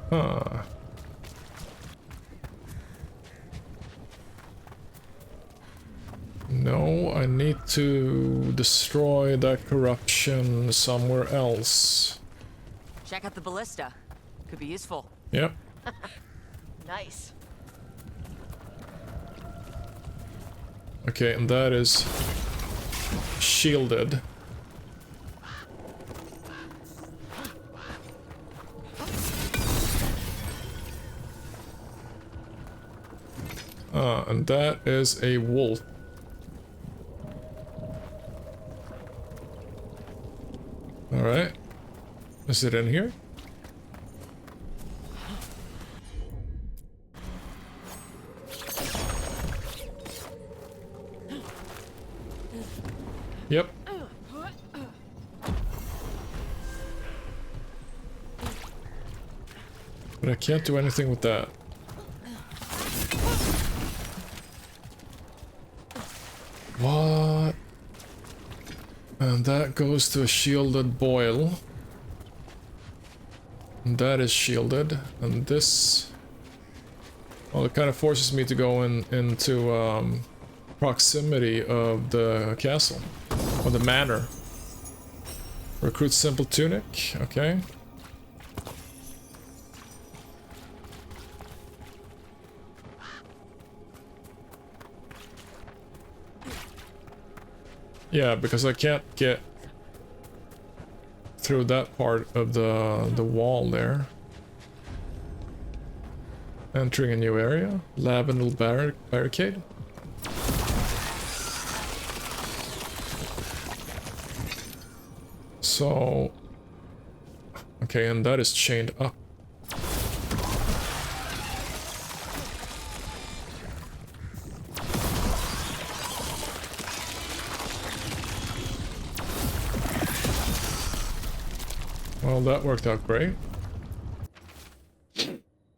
Huh. No, I need to destroy that corruption somewhere else. Check out the ballista. Could be useful. Yep. Nice. Okay, and that is shielded. And that is a wolf. Alright. Is it in here? Yep. But I can't do anything with that. What? And that goes to a shielded boil. And that is shielded. And this... Well, it kind of forces me to go into proximity of the castle. Or the manor. Recruit simple tunic. Okay. Yeah, because I can't get through that part of the wall there. Entering a new area. Lavender barricade. So... Okay, and that is chained up. Well, that worked out great.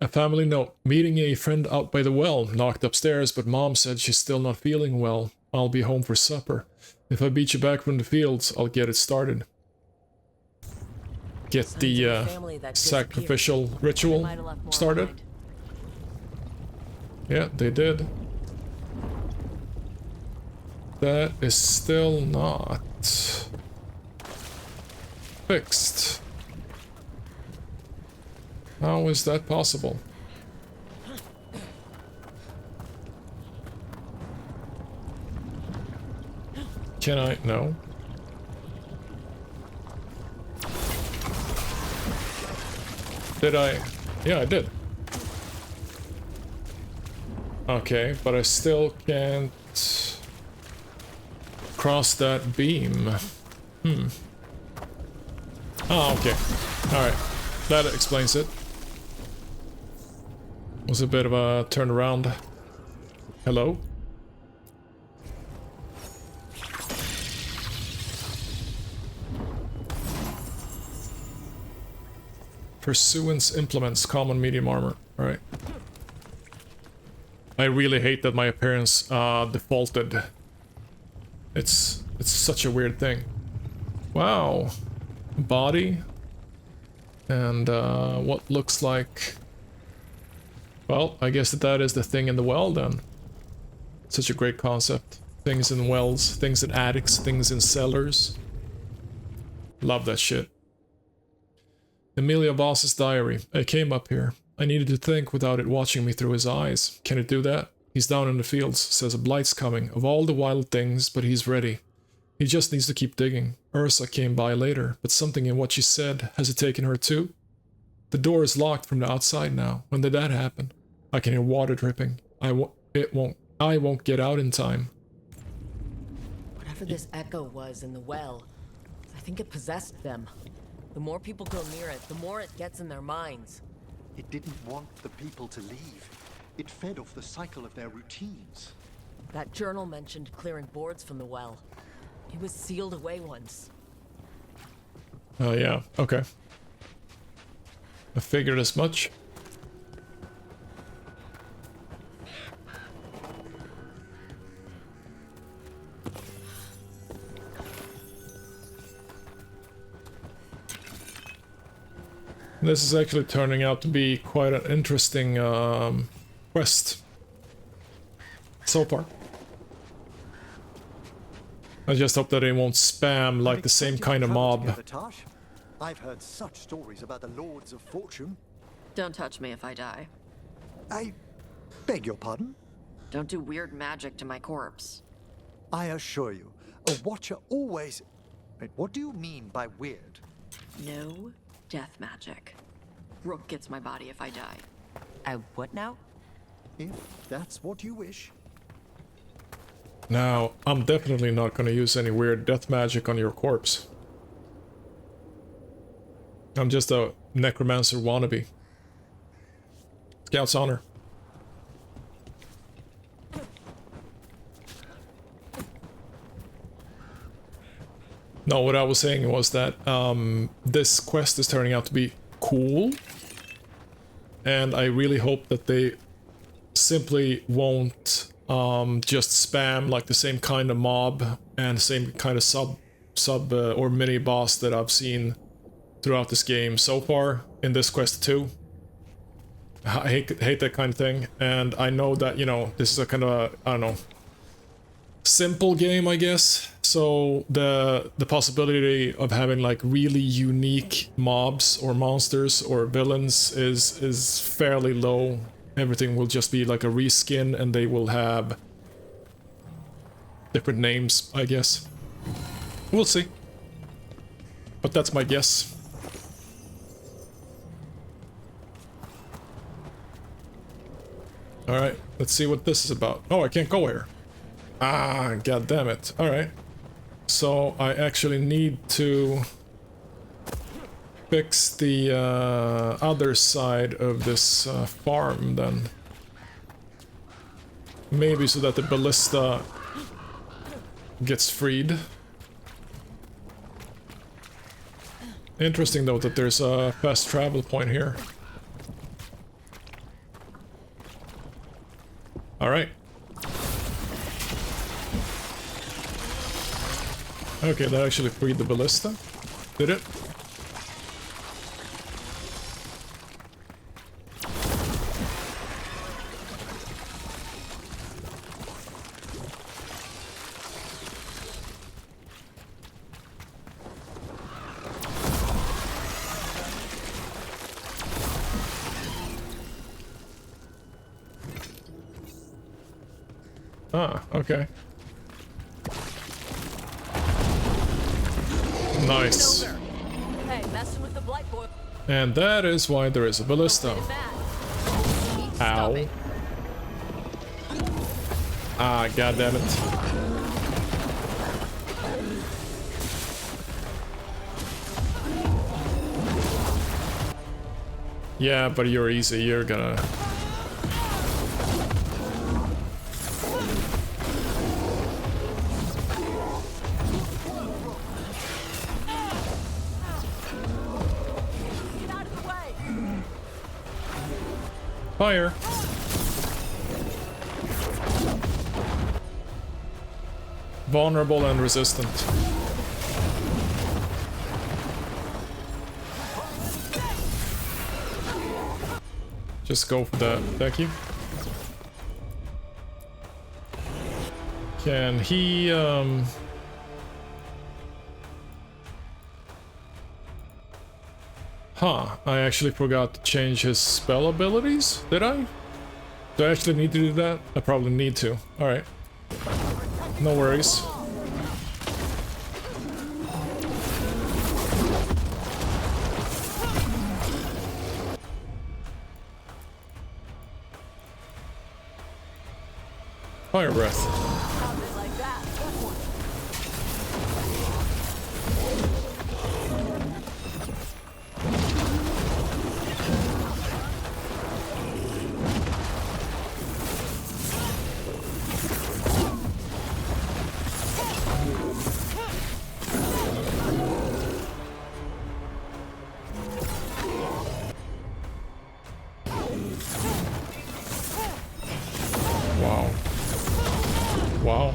A family note. Meeting a friend out by the well. Knocked upstairs, but Mom said she's still not feeling well. I'll be home for supper. If I beat you back from the fields, I'll get it started. Get the sacrificial ritual started. Yeah, they did. That is still not fixed. How is that possible? Can I? No. Did I? Yeah, I did. Okay, but I still can't cross that beam. Oh, okay. Alright. That explains it. Was a bit of a turnaround. Hello? Pursuance implements, common medium armor. Alright. I really hate that my appearance defaulted. It's such a weird thing. Wow. Body. And what looks like... Well, I guess that is the thing in the well then. Such a great concept. Things in wells, things in attics, things in cellars. Love that shit. Emilia Boss's diary. I came up here. I needed to think without it watching me through his eyes. Can it do that? He's down in the fields, says a blight's coming. Of all the wild things, but he's ready. He just needs to keep digging. Ursa came by later, but something in what she said, has it taken her too? The door is locked from the outside now. When did that happen? I can hear water dripping. I won't get out in time. Whatever this echo was in the well, I think it possessed them. The more people go near it, the more it gets in their minds. It didn't want the people to leave. It fed off the cycle of their routines. That journal mentioned clearing boards from the well. It was sealed away once. Oh, yeah. Okay. I figured as much. This is actually turning out to be quite an interesting quest so far. I just hope that it won't spam like the same kind of mob. I've heard such stories about the Lords of Fortune. Don't touch me if I die. I beg your pardon? Don't do weird magic to my corpse. I assure you, a watcher always... Wait, what do you mean by weird? No death magic. Rook gets my body if I die. I what now? If that's what you wish. Now, I'm definitely not going to use any weird death magic on your corpse. I'm just a necromancer wannabe. Scout's honor. No, what I was saying was that this quest is turning out to be cool. And I really hope that they simply won't just spam like the same kind of mob and same kind of sub or mini boss that I've seen throughout this game so far in this quest too. I hate that kind of thing, and I know that, you know, this is a kind of I don't know, simple game, I guess. So the possibility of having like really unique mobs or monsters or villains is fairly low. Everything will just be like a reskin, and they will have different names, I guess. We'll see. But that's my guess. Alright, let's see what this is about. Oh, I can't go here. Ah, god damn it. Alright. So I actually need to fix the other side of this farm then. Maybe so that the ballista gets freed. Interesting though that there's a fast travel point here. Alright. Okay, that actually freed the ballista. Did it? Ah, okay. Nice. Hey, messing with the blight boy. And that is why there is a ballista. Ow. Ah, goddammit. Yeah, but you're easy, you're gonna... Fire! Vulnerable and resistant. Just go for that, thank you. Can he, Huh, I actually forgot to change his spell abilities, did I? Do I actually need to do that? I probably need to. Alright. No worries. Fire breath. Wow.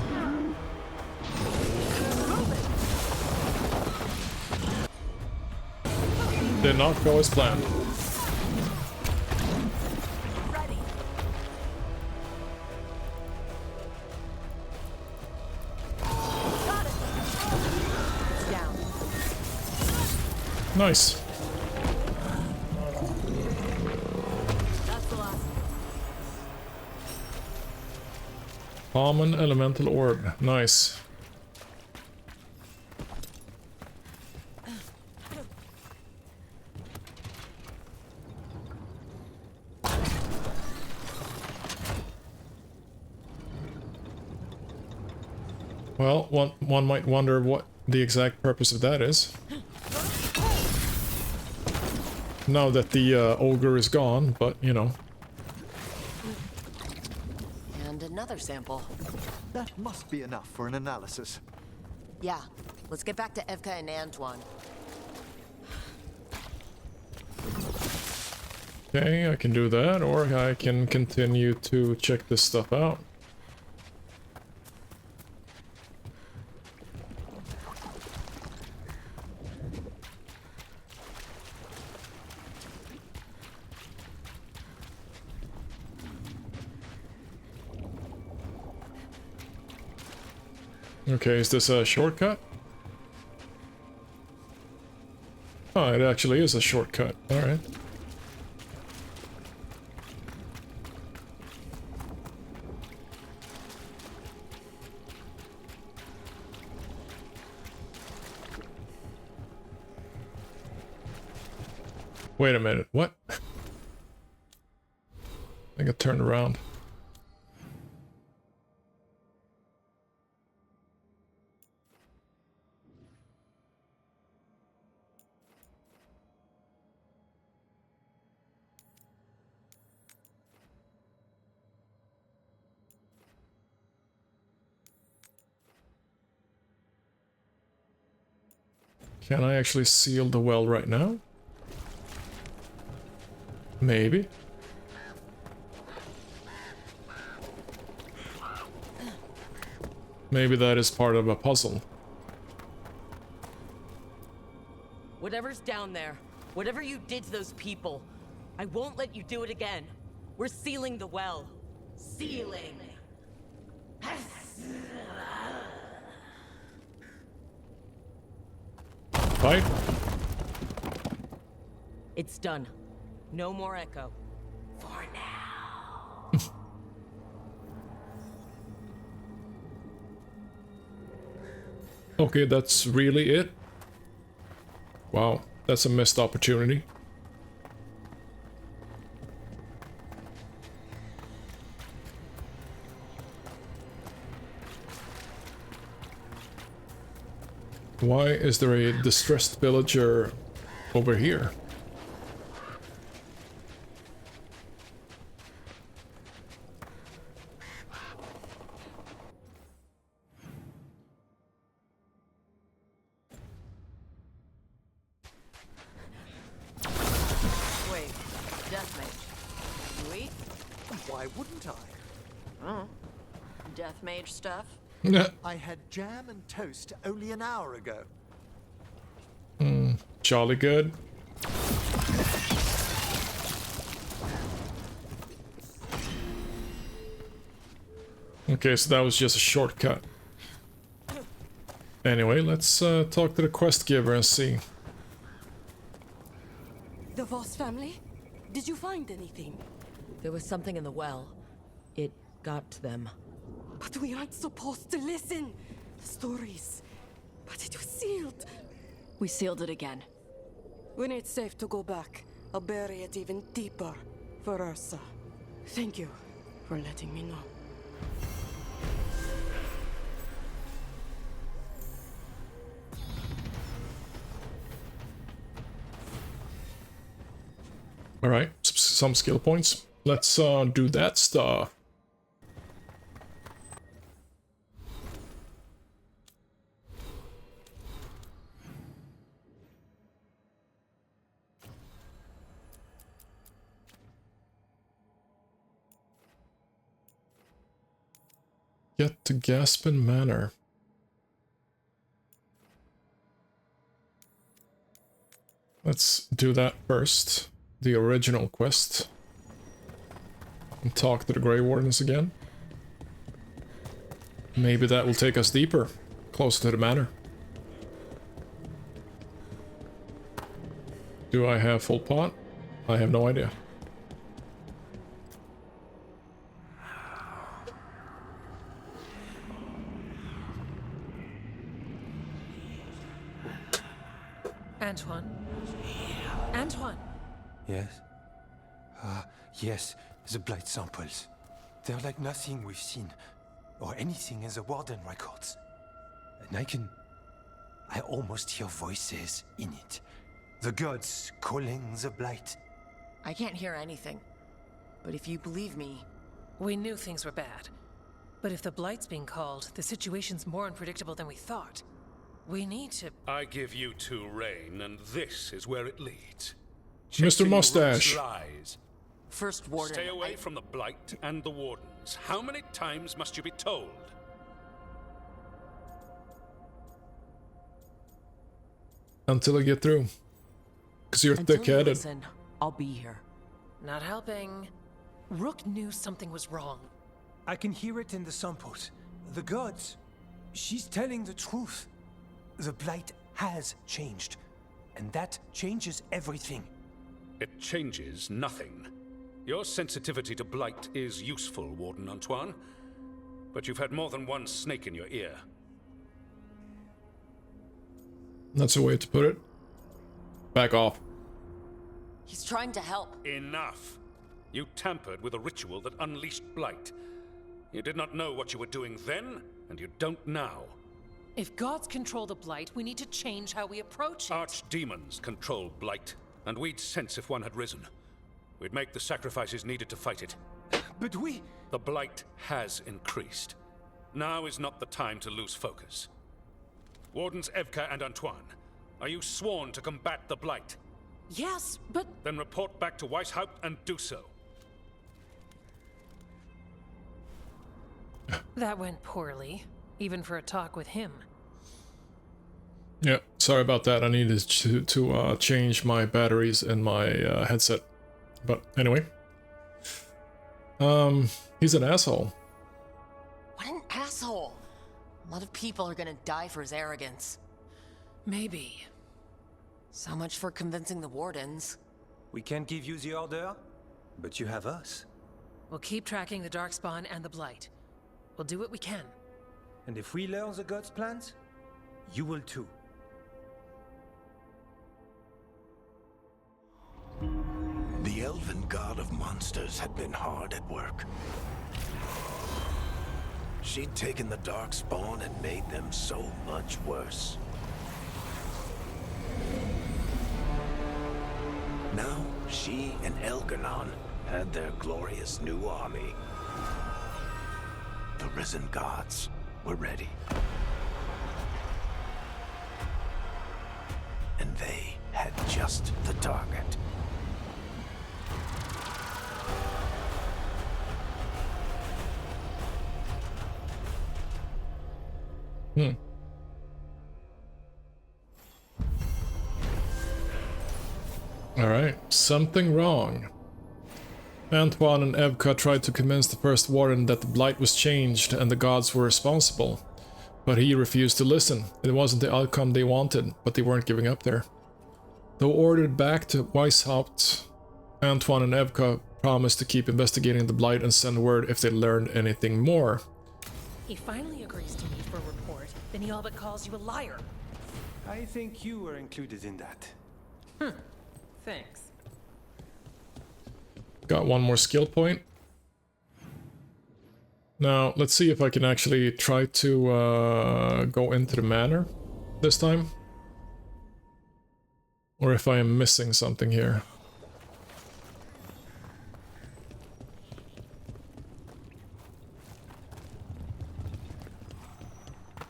Did not go as planned. Nice. Common elemental orb. Nice. Well, one might wonder what the exact purpose of that is. Now that the ogre is gone, but you know. And another sample. That must be enough for an analysis. Yeah, let's get back to Evka and Antoine. Okay, I can do that, or I can continue to check this stuff out. Okay, is this a shortcut? Oh, it actually is a shortcut. Alright. Wait a minute, what? I think I turned around. Can I actually seal the well right now? Maybe. Maybe that is part of a puzzle. Whatever's down there, whatever you did to those people, I won't let you do it again. We're sealing the well. Sealing. Fight? It's done. No more echo. For now. Okay, that's really it? Wow, that's a missed opportunity. Why is there a distressed villager over here? Wait, death mage. You eat? Why wouldn't I? Oh. Death mage stuff? I had jam and toast only an hour ago. Jolly good. Okay, so that was just a shortcut. Anyway, let's talk to the quest giver and see. The Voss family? Did you find anything? There was something in the well. It got to them. But we aren't supposed to listen. The stories. But it was sealed. We sealed it again. When it's safe to go back, I'll bury it even deeper for Ursa. Thank you for letting me know. Alright, some skill points. Let's do that stuff. Get to Gaspin Manor. Let's do that first. The original quest. And talk to the Grey Wardens again. Maybe that will take us deeper, closer to the manor. Do I have full pot? I have no idea. Antoine? Antoine! Yes? Yes, the blight samples. They're like nothing we've seen, or anything in the Warden records. And I almost hear voices in it. The gods calling the blight. I can't hear anything. But if you believe me... We knew things were bad. But if the blight's being called, the situation's more unpredictable than we thought. We need to... I give you two reign, and this is where it leads. Mr. Chasing Mustache. roots lies. First Warden... Stay away from the blight and the wardens. How many times must you be told? Until I get through. Because you're Until you thick-headed. listen, I'll be here. Not helping. Rook knew something was wrong. I can hear it in the samples. The gods. She's telling the truth. The blight has changed. And that changes everything. It changes nothing. Your sensitivity to blight is useful, Warden Antoine. But you've had more than one snake in your ear. That's a way to put it. Back off. He's trying to help. Enough! You tampered with a ritual that unleashed blight. You did not know what you were doing then, and you don't now. If gods control the blight, we need to change how we approach it. Archdemons control blight, and we'd sense if one had risen. We'd make the sacrifices needed to fight it. But we... The blight has increased. Now is not the time to lose focus. Wardens Evka and Antoine, Are you sworn to combat the blight? Yes, but... Then report back to Weishaupt and do so. That went poorly, even for a talk with him. Yeah, sorry about that. I needed to change my batteries in my headset. But anyway. He's an asshole. What an asshole! A lot of people are gonna die for his arrogance. Maybe. So much for convincing the wardens. We can't give you the order, but you have us. We'll keep tracking the Darkspawn and the Blight. We'll do what we can. And if we learn the gods' plans, you will too. The elven god of monsters had been hard at work. She'd taken the Darkspawn and made them so much worse. Now, she and Elganon had their glorious new army. The risen gods were ready. And they had just the target. Alright, something wrong. Antoine and Evka tried to convince the first warden that the blight was changed and the gods were responsible. But he refused to listen. It wasn't the outcome they wanted, but they weren't giving up there. Though ordered back to Weishaupt, Antoine and Evka promised to keep investigating the blight and send word if they learned anything more. He finally agrees to meet for a report, then he all but calls you a liar. I think you were included in that. Thanks. Got one more skill point. Now, let's see if I can actually try to go into the manor this time. Or if I am missing something here.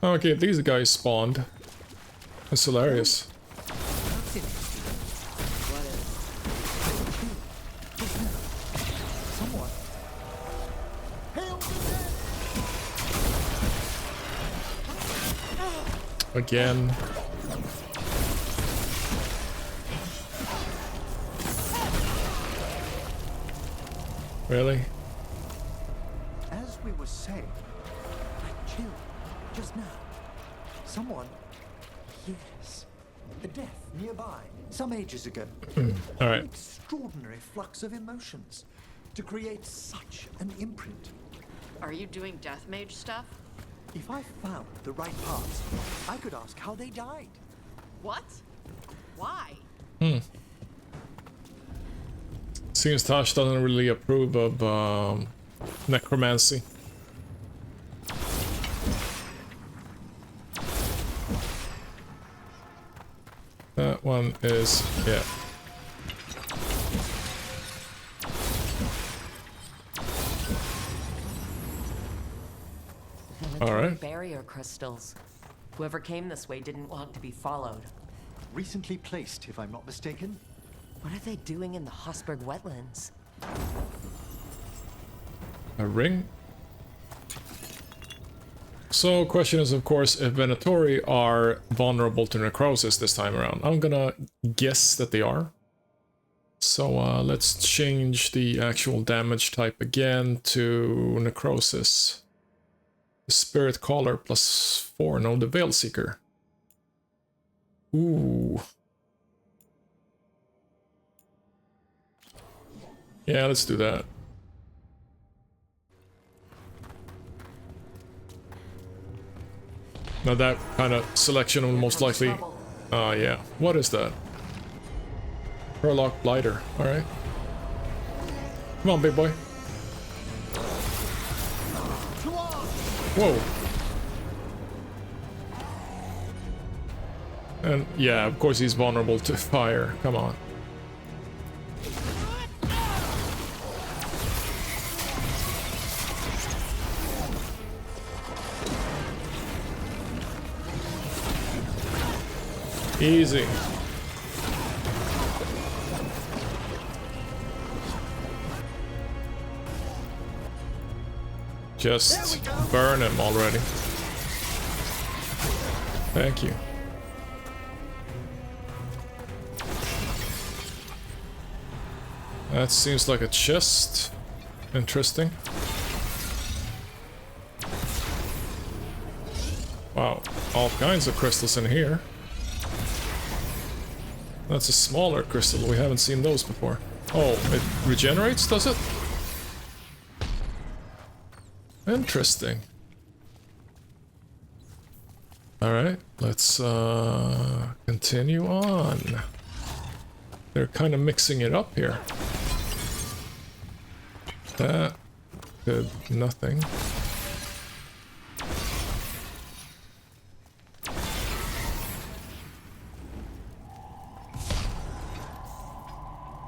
Okay, these guys spawned. That's hilarious. Again. Really? As we were saying, I killed just now. Someone, yes, a death nearby, some ages ago. All right. An extraordinary flux of emotions to create such an imprint. Are you doing death mage stuff? If I found the right parts, I could ask how they died. What? Why? Seems Tosh doesn't really approve of necromancy. That one is, yeah. All right. Barrier crystals. Whoever came this way didn't want to be followed. Recently placed, if I'm not mistaken. What are they doing in the Hosberg wetlands? A ring? So, question is, of course, if Venatori are vulnerable to necrosis this time around. I'm gonna guess that they are. So, let's change the actual damage type again to necrosis. The Spirit Caller +4, no, the Veil Seeker. Ooh. Yeah, let's do that. Now that kind of selection will most likely... yeah. What is that? Herlock Blighter. Alright. Come on, big boy. Whoa. And yeah, of course he's vulnerable to fire. Come on. Easy. Just burn him already. Thank you. That seems like a chest. Interesting. Wow, all kinds of crystals in here. That's a smaller crystal, we haven't seen those before. Oh, it regenerates, does it? Interesting. Alright, let's continue on. They're kind of mixing it up here. That did nothing.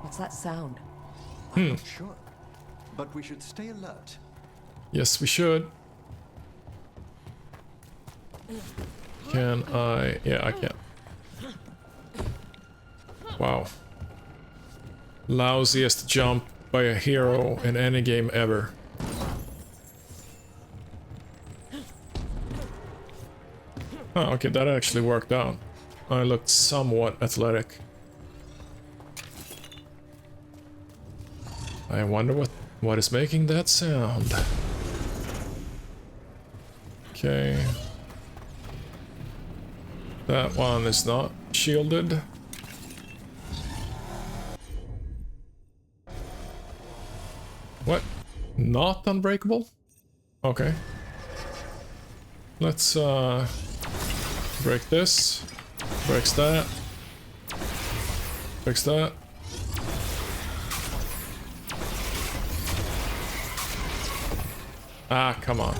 What's that sound? I'm not sure, but we should stay alert. Yes, we should. Can I? Yeah, I can. Wow. Lousiest jump by a hero in any game ever. Oh, okay, that actually worked out. I looked somewhat athletic. I wonder what is making that sound. Okay. That one is not shielded. What? Not unbreakable? Okay. Let's break this. Breaks that. Breaks that. Ah, come on.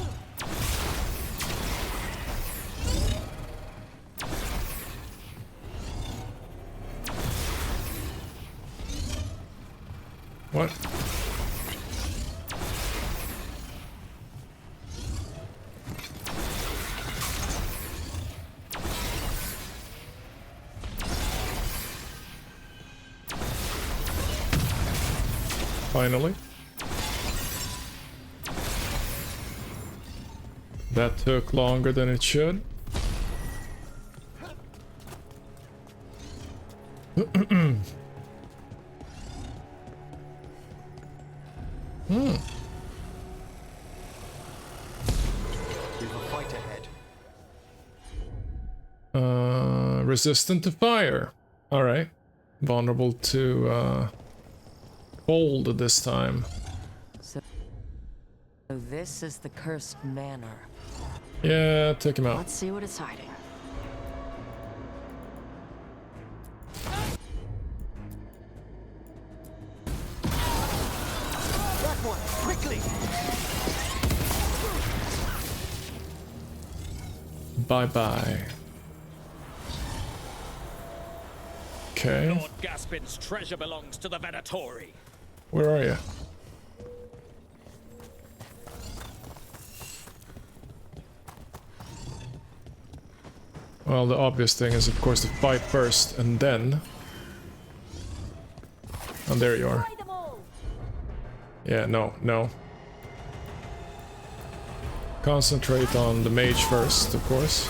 What? Finally. That took longer than it should. We have a fight ahead. Resistant to fire. Alright. Vulnerable to cold this time. So this is the cursed manor. Yeah, take him out. Let's see what it's hiding. That one, quickly! Bye-bye. Okay. Lord Gaspin's treasure belongs to the Venatori. Where are you? Well, the obvious thing is, of course, to fight first, and then... Oh, there you are. Yeah, no, no. Concentrate on the mage first, of course.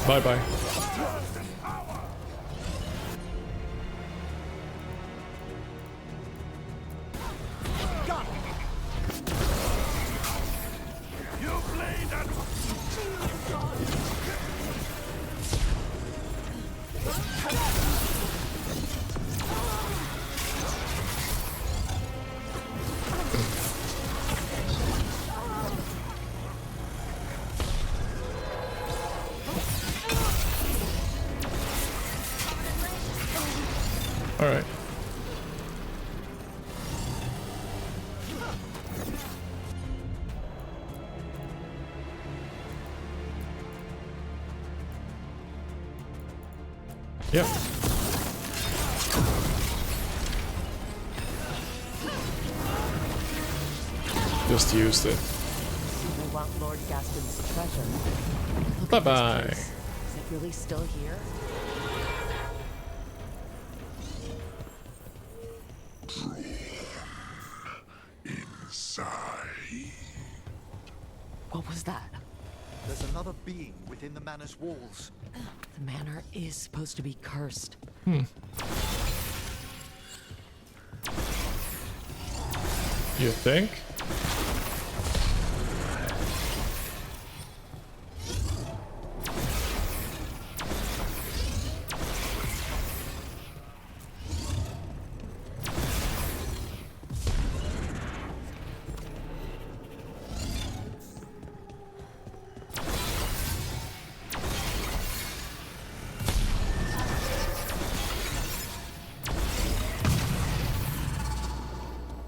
Bye-bye. Alright. Yep. Just used it. We want Lord Gaspin's treasure. Look Bye at this bye. place. Is it really still here? Inside. What was that? There's another being within the manor's walls. The manor is supposed to be cursed. You think?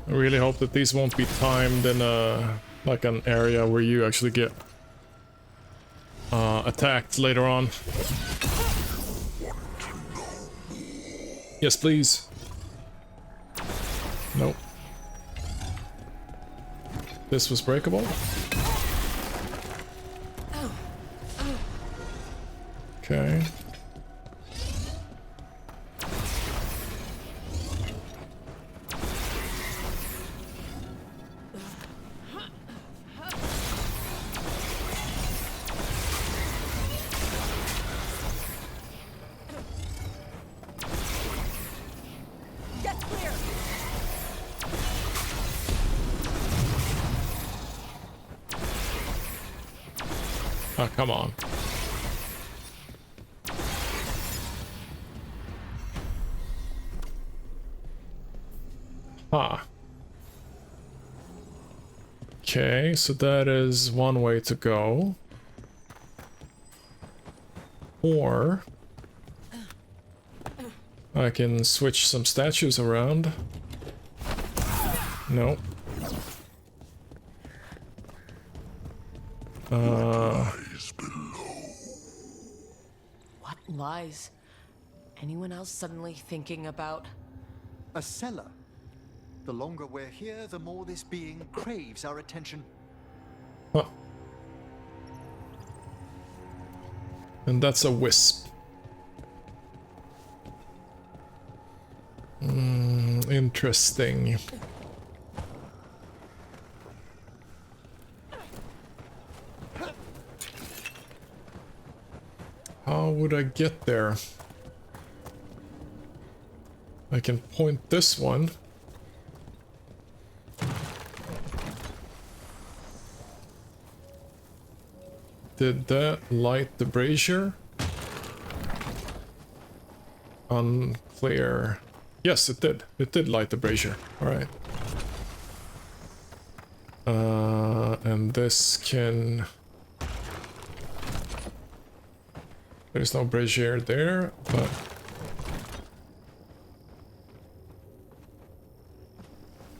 I really hope that these won't be timed in like an area where you actually get attacked later on. Yes, please. Nope. This was breakable. Okay. Oh, come on. Huh. Okay, so that is one way to go. Or I can switch some statues around. Nope. What lies? Anyone else suddenly thinking about... A cellar. The longer we're here, the more this being craves our attention. Huh. And that's a wisp. Interesting. How would I get there? I can point this one. Did that light the brazier? Unclear. Yes, it did. It did light the brazier. Alright. And this can... There's no brazier there, but...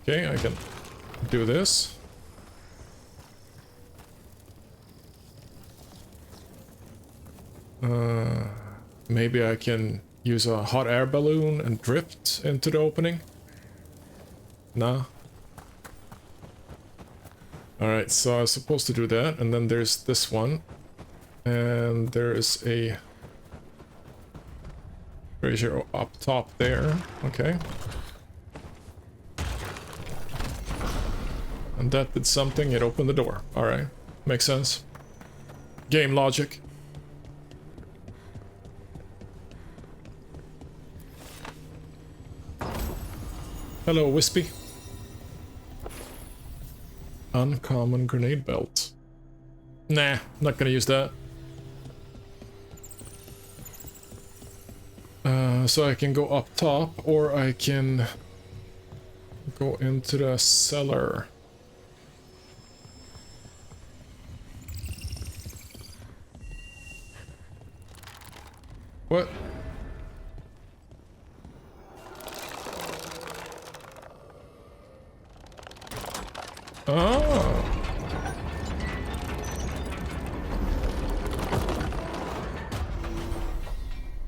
Okay, I can do this. Maybe I can use a hot air balloon and drift into the opening? Nah. Alright, so I was supposed to do that, and then there's this one. And there is a brazier up top there. Okay. And that did something, it opened the door. Alright, makes sense. Game logic. Hello, Wispy. Uncommon grenade belt. Nah, not gonna use that. So I can go up top, or I can go into the cellar. What? Oh.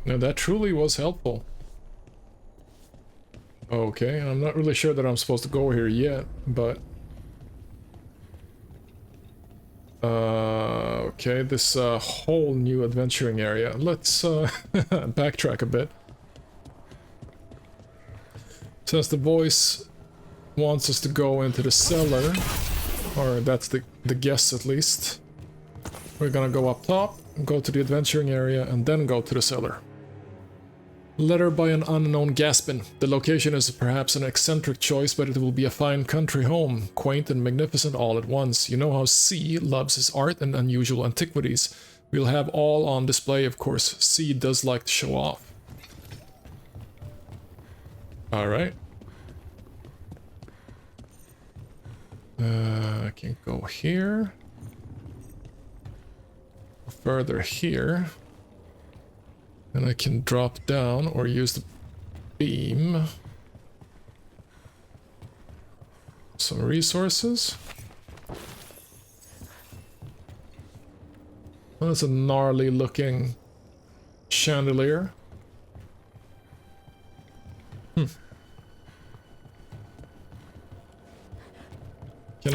Now that truly was helpful. Okay, I'm not really sure that I'm supposed to go here yet, but... Okay, this whole new adventuring area. Let's backtrack a bit. Since the voice wants us to go into the cellar, or that's the guess at least, we're gonna go up top, go to the adventuring area, and then go to the cellar. Letter by an unknown Gaspin. The location is perhaps an eccentric choice, but it will be a fine country home, quaint and magnificent all at once. You know how C loves his art and unusual antiquities. We'll have all on display, of course. C does like to show off. Alright. I can go here. Further here. And I can drop down or use the beam. Some resources. Well, that's a gnarly looking chandelier. Can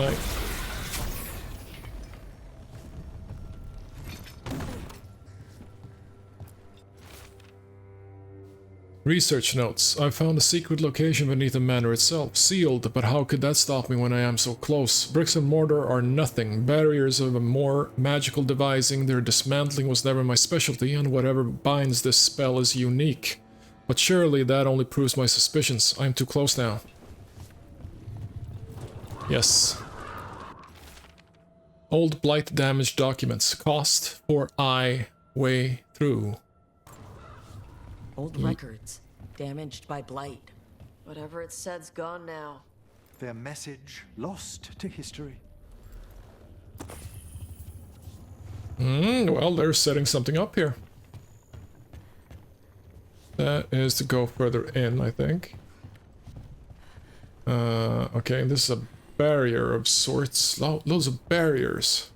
I... Research notes. I found a secret location beneath the manor itself. Sealed, but how could that stop me when I am so close? Bricks and mortar are nothing. Barriers of a more magical devising. Their dismantling was never my specialty, and whatever binds this spell is unique. But surely that only proves my suspicions. I'm too close now. Yes. Old blight damage documents. Cost for I way through. Old records, damaged by blight. Whatever it said's gone now. Their message lost to history. Well, they're setting something up here. That is to go further in, I think. Okay, this is a barrier of sorts. Loads of barriers.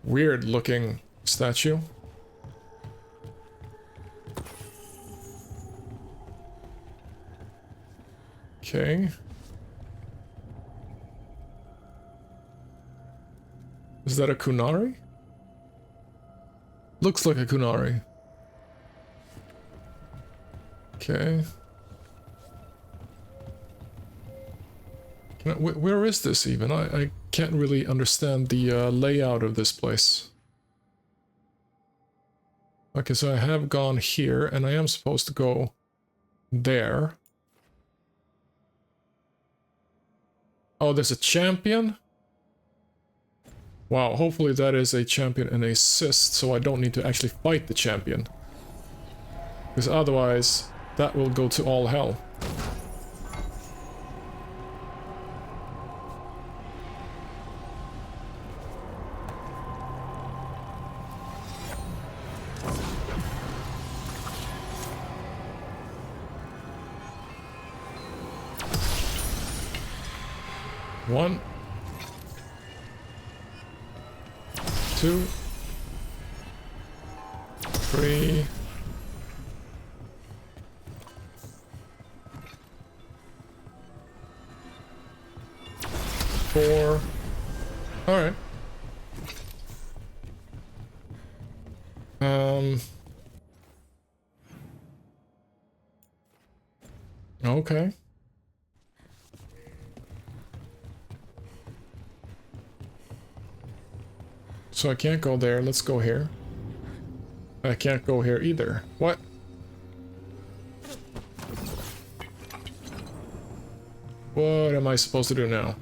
Weird looking statue. Okay. Is that a kunari? Looks like a kunari. Okay. Where is this even? I can't really understand the layout of this place. Okay, so I have gone here, and I am supposed to go there. Oh, there's a champion? Wow, hopefully that is a champion and assist, so I don't need to actually fight the champion. Because otherwise, that will go to all hell. One, 2, 3, 4. All right. Okay. So I can't go there. Let's go here. I can't go here either. What? What am I supposed to do now?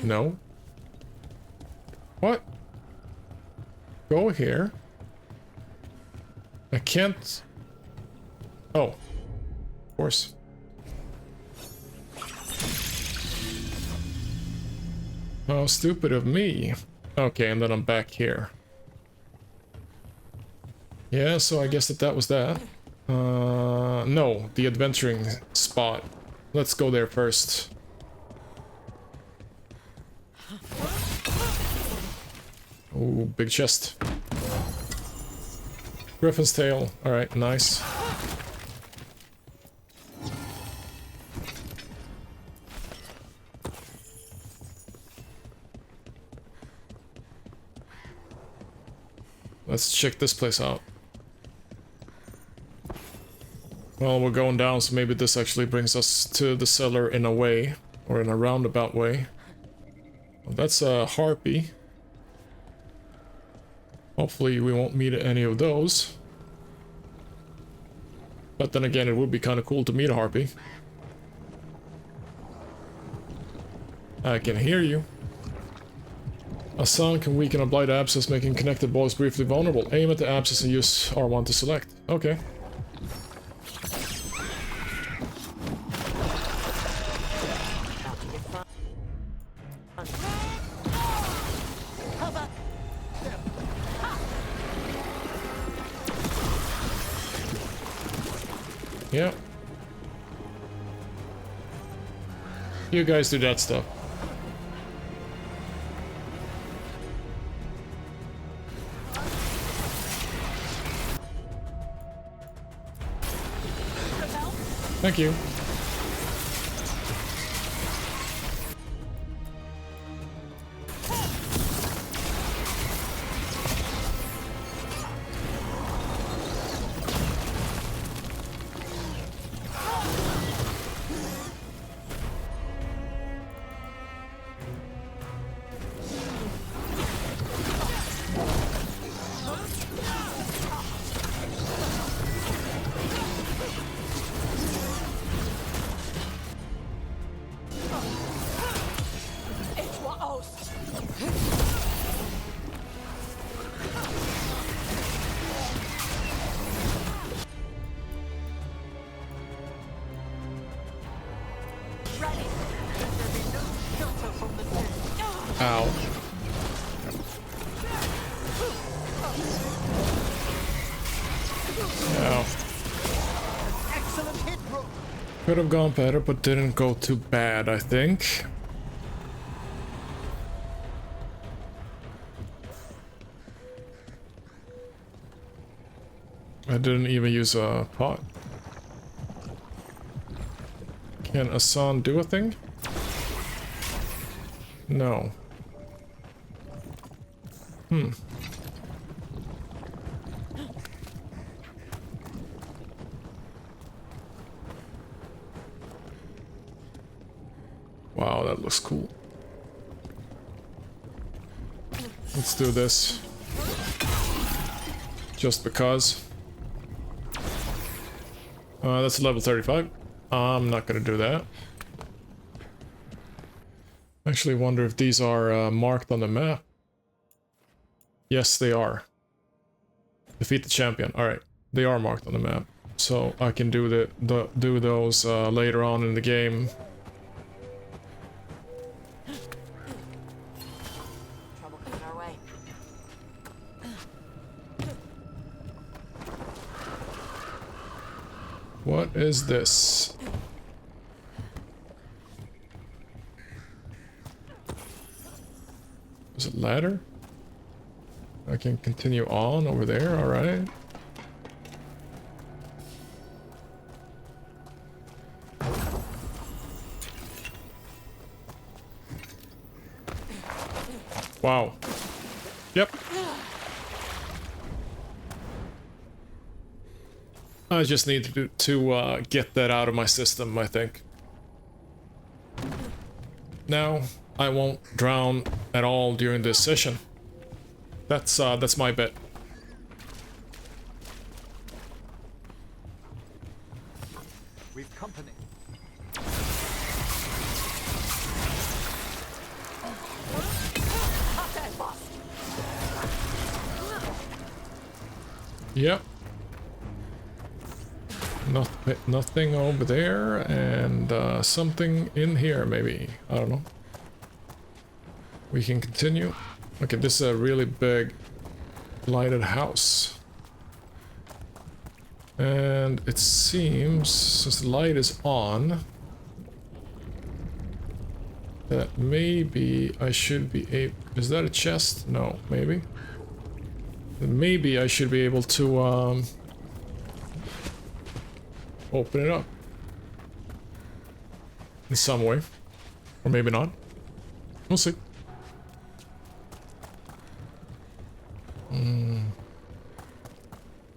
No. What? Go here. I can't... Oh. Of course. How stupid of me. Okay, and then I'm back here. Yeah, so I guess that was that. No, the adventuring spot. Let's go there first. Oh, big chest. Griffin's tail. Alright, nice. Let's check this place out. Well, we're going down, so maybe this actually brings us to the cellar in a way, or in a roundabout way. Well, that's a harpy. Hopefully we won't meet any of those. But then again, it would be kind of cool to meet a harpy. I can hear you. A sound can weaken a blight abscess, making connected balls briefly vulnerable. Aim at the abscess and use R1 to select. Okay. Yeah. You guys do that stuff. Thank you. Ow. Ow. Could have gone better, but didn't go too bad, I think. I didn't even use a pot. Can Asan do a thing? No. Wow, that looks cool. Let's do this. Just because. That's level 35. I'm not gonna do that. Actually wonder if these are marked on the map. Yes, they are. Defeat the champion. Alright, they are marked on the map. So I can do do those later on in the game. Trouble coming our way. What is this? Is it ladder? I can continue on over there, alright. Wow. Yep. I just need to get that out of my system, I think. Now, I won't drown at all during this session. That's my bet. We've company. Yep. Nothing over there, and something in here, maybe. I don't know. We can continue. Okay, this is a really big blighted house. And it seems, since the light is on, that maybe I should be able... Is that a chest? No, maybe. Maybe I should be able to open it up in some way, or maybe not. We'll see.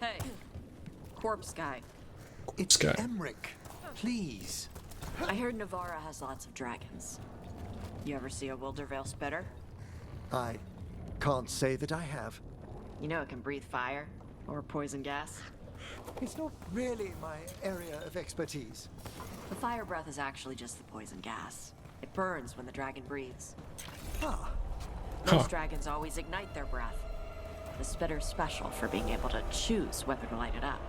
Hey, corpse guy. It's guy. Emmerich, please. I heard Navarra has lots of dragons. You ever see a Wildervale spitter? I can't say that I have. You know it can breathe fire or poison gas. It's not really my area of expertise. The fire breath is actually just the poison gas. It burns when the dragon breathes. Ah. Most dragons always ignite their breath. The spitter's special for being able to choose whether to light it up.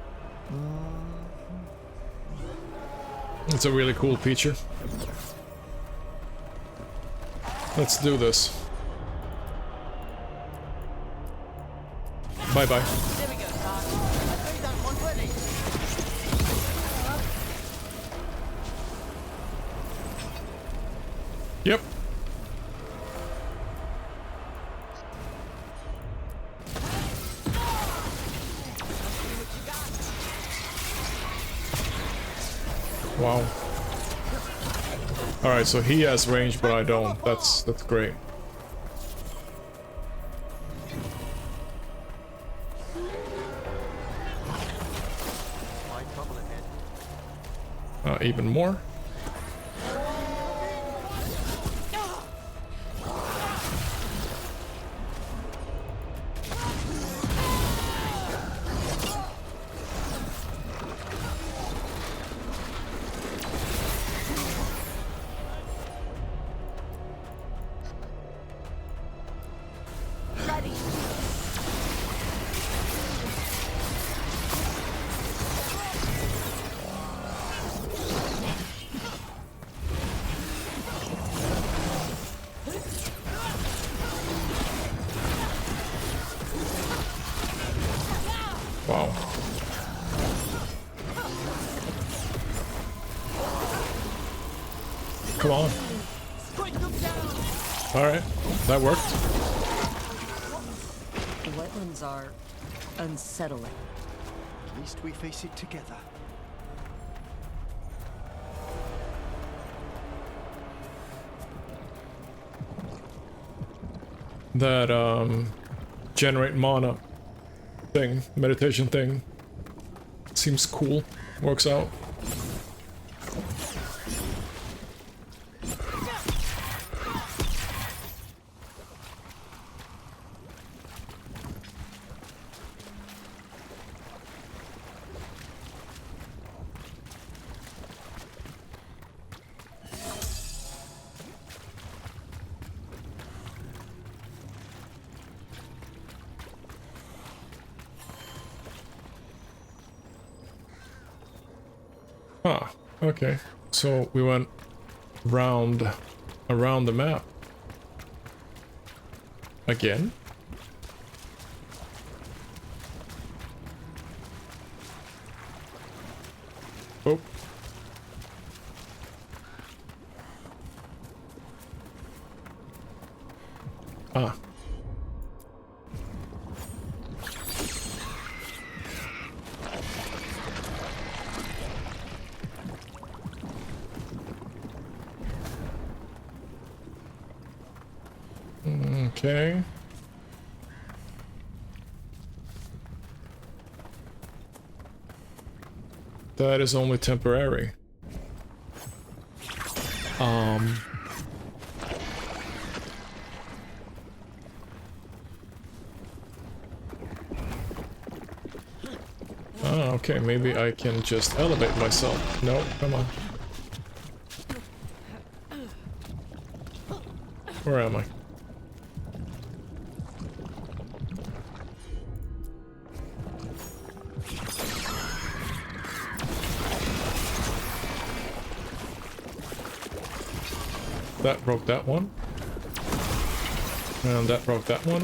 It's a really cool feature. Let's do this. Bye bye. There we go, Doc. I've made that one ready. Yep. Wow. All right, so he has range, but I don't. That's great. Even more. Wow. Come on. Alright, that worked. The wetlands are unsettling. At least we face it together. That generate mana thing, meditation thing, seems cool. Works out. Ah, okay. So we went around the map. Again? Oh. Ah. Okay. That is only temporary. Ah, okay, maybe I can just elevate myself. No, come on. Where am I? That broke that one. And that broke that one.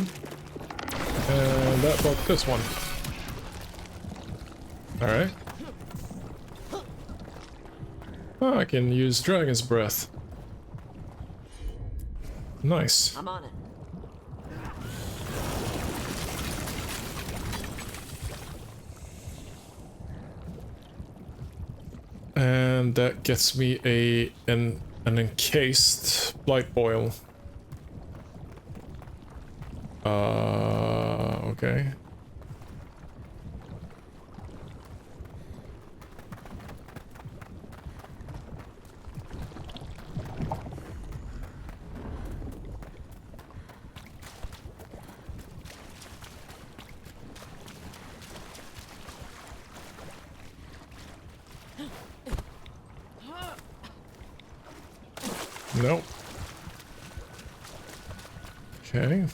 And that broke this one. Alright. Oh, I can use Dragon's Breath. Nice. I'm on it. And that gets me an encased blight boil. Okay. Nope. Okay.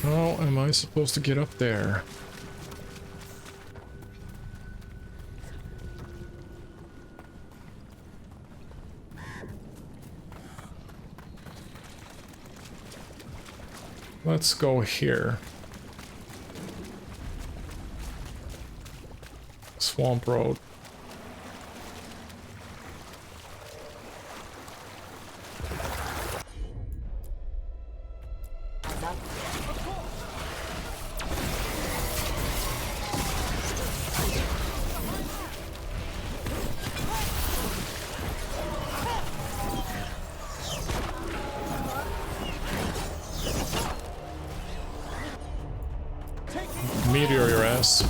How am I supposed to get up there? Let's go here. Swamp Road. Meteor your ass.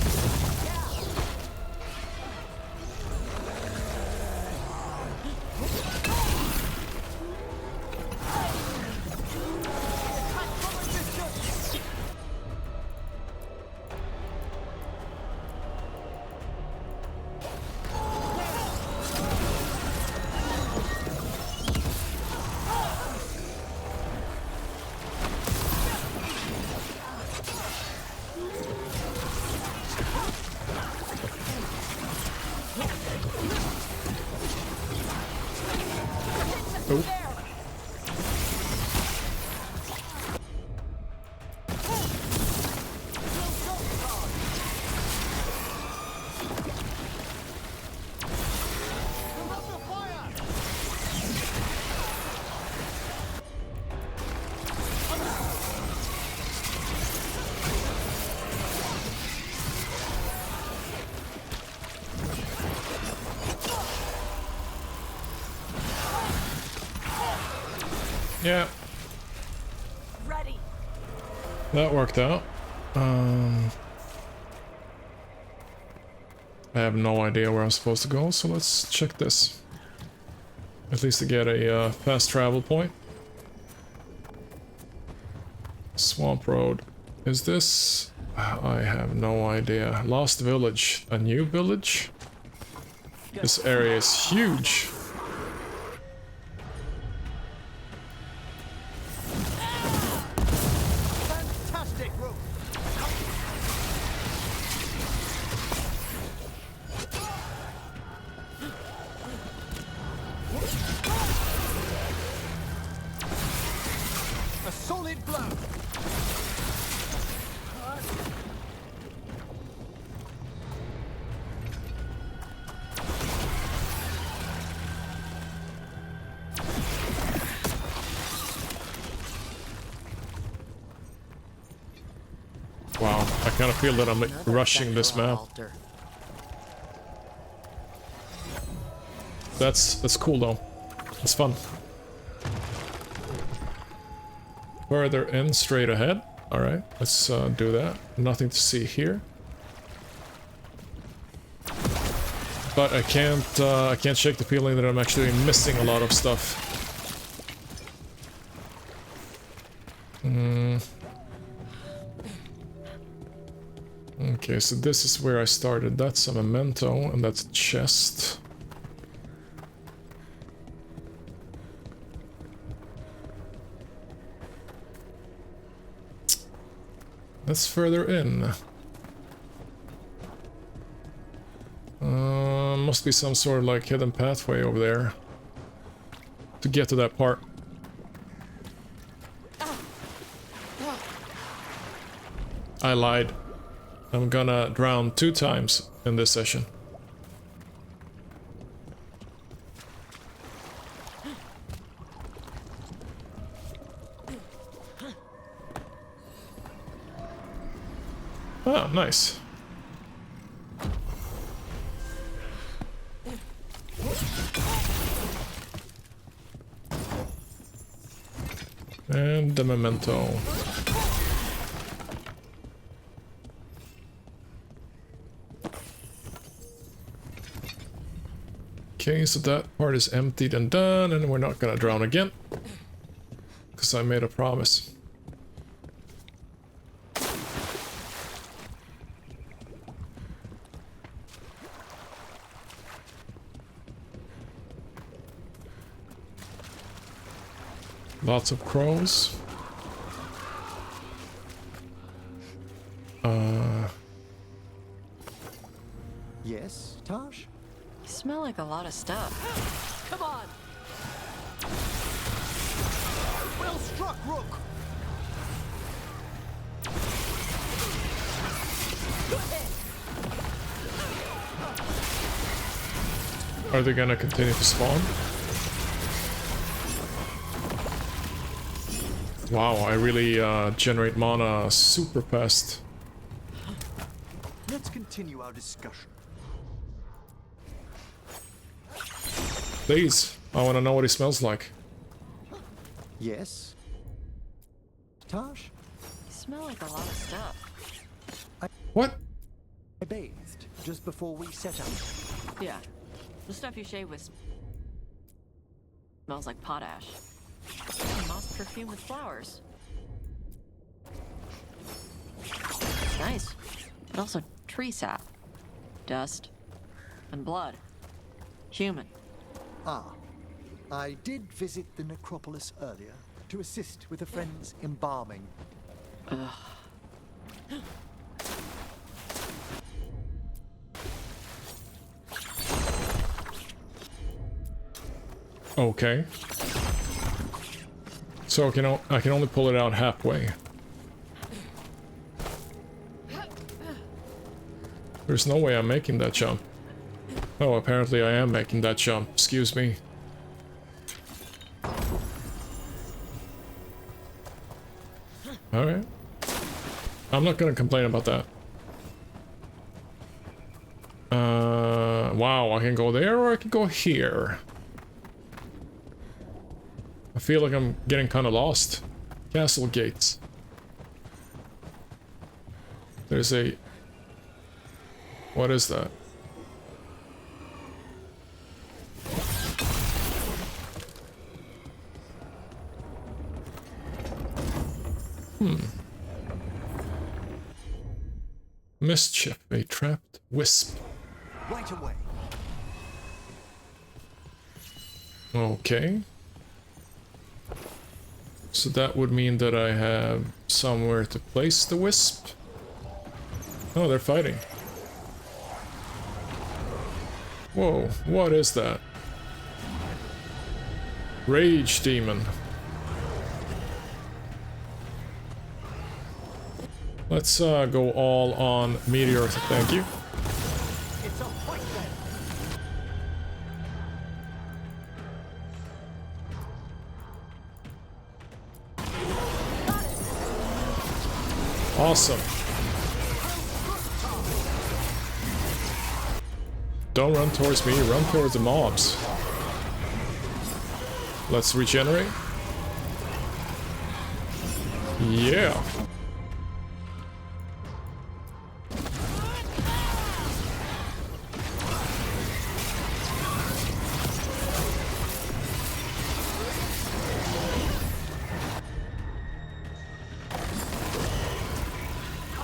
Yeah. Ready. That worked out. I have no idea where I'm supposed to go, so let's check this. At least to get a fast travel point. Swamp Road. Is this... I have no idea. Lost Village. A new village? This area is huge. Wow, I kind of feel that I'm rushing this map. That's cool though. It's fun. Further in, straight ahead. All right, let's do that. Nothing to see here. But I can't shake the feeling that I'm actually missing a lot of stuff. Okay, so this is where I started. That's a memento, and that's a chest. That's further in. Must be some sort of like hidden pathway over there to get to that part. I lied. I'm gonna drown 2 times in this session. Ah, nice. And the memento. Okay, so that part is emptied and done, and we're not gonna drown again. Because I made a promise. Lots of crows. Yes, Taj? You smell like a lot of stuff. Come on! Well struck, Rook! Are they gonna continue to spawn? Wow, I really generate mana super fast. Let's continue our discussion. Please, I want to know what he smells like. Yes? Taj? You smell like a lot of stuff. What? I bathed just before we set out. Yeah. The stuff you shave with smells like potash. Moss perfume with flowers. It's nice. But also tree sap. Dust. And blood. Human. Ah, I did visit the necropolis earlier to assist with a friend's embalming. Ugh. Okay. So I can only pull it out halfway. There's no way I'm making that jump. Oh, apparently I am making that jump. Excuse me. Alright. I'm not gonna complain about that. Wow, I can go there or I can go here. I feel like I'm getting kind of lost. Castle gates. There's a... What is that? Mischief, a trapped wisp. Right away. Okay. So that would mean that I have somewhere to place the wisp. Oh, they're fighting. Whoa, what is that? Rage demon. Let's go all on meteor, thank you. It's a fight then. Awesome. Don't run towards me, run towards the mobs. Let's regenerate. Yeah.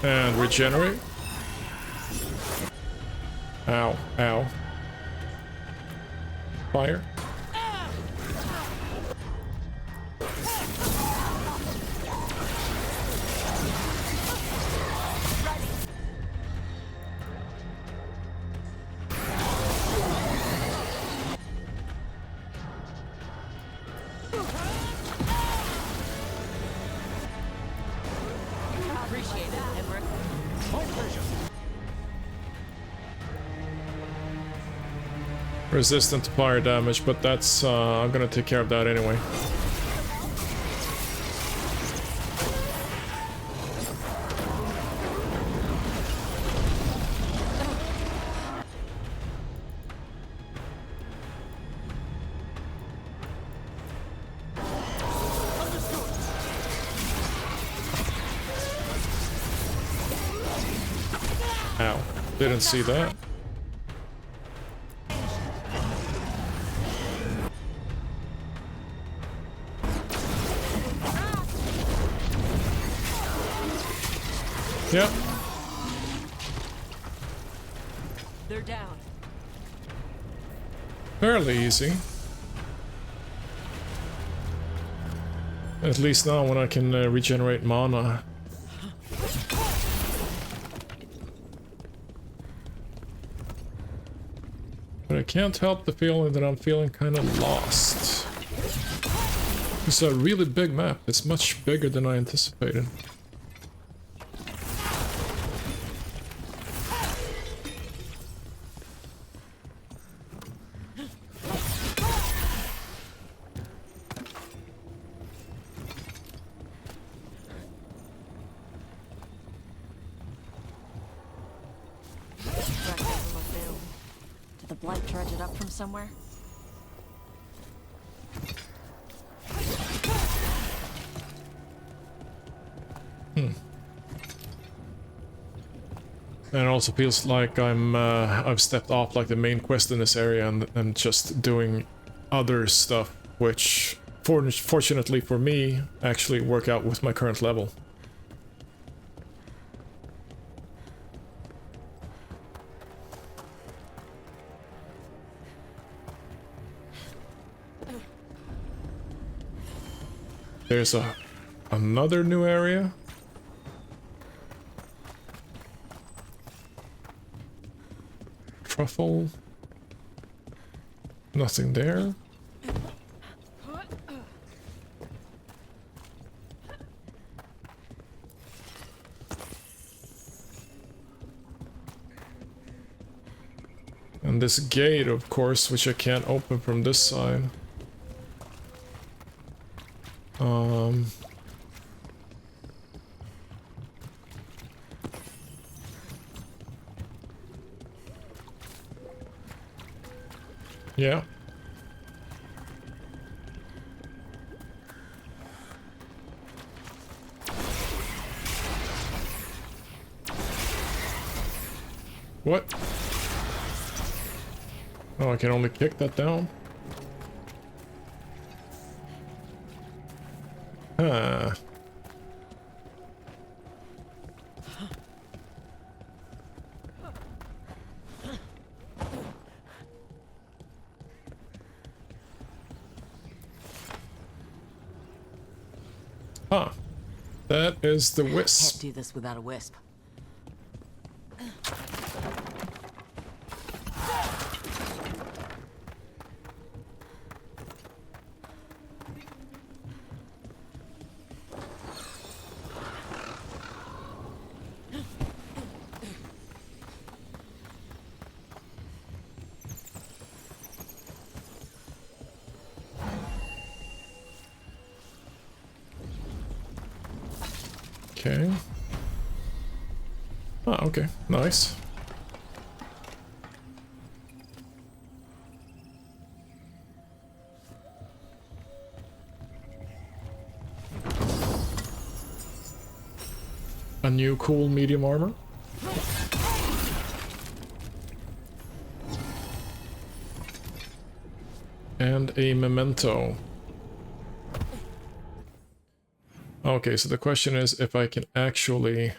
And regenerate. Ow, ow. Fire. Resistant to fire damage, but that's I'm gonna take care of that anyway. Didn't see that. Yep. They're down. Fairly easy. At least now when I can regenerate mana. But I can't help the feeling that I'm feeling kind of lost. It's a really big map. It's much bigger than I anticipated. Did the blight dredge it up from somewhere? And it also feels like I've stepped off like the main quest in this area and just doing other stuff, which fortunately for me actually work out with my current level. There's another new area. Truffle. Nothing there. And this gate, of course, which I can't open from this side. Yeah. What? Oh, I can only kick that down? Huh. Huh. That is the wisp. Can't do this without a wisp. Okay. Ah, okay. Nice. A new cool medium armor. And a memento. Okay, so the question is if I can actually...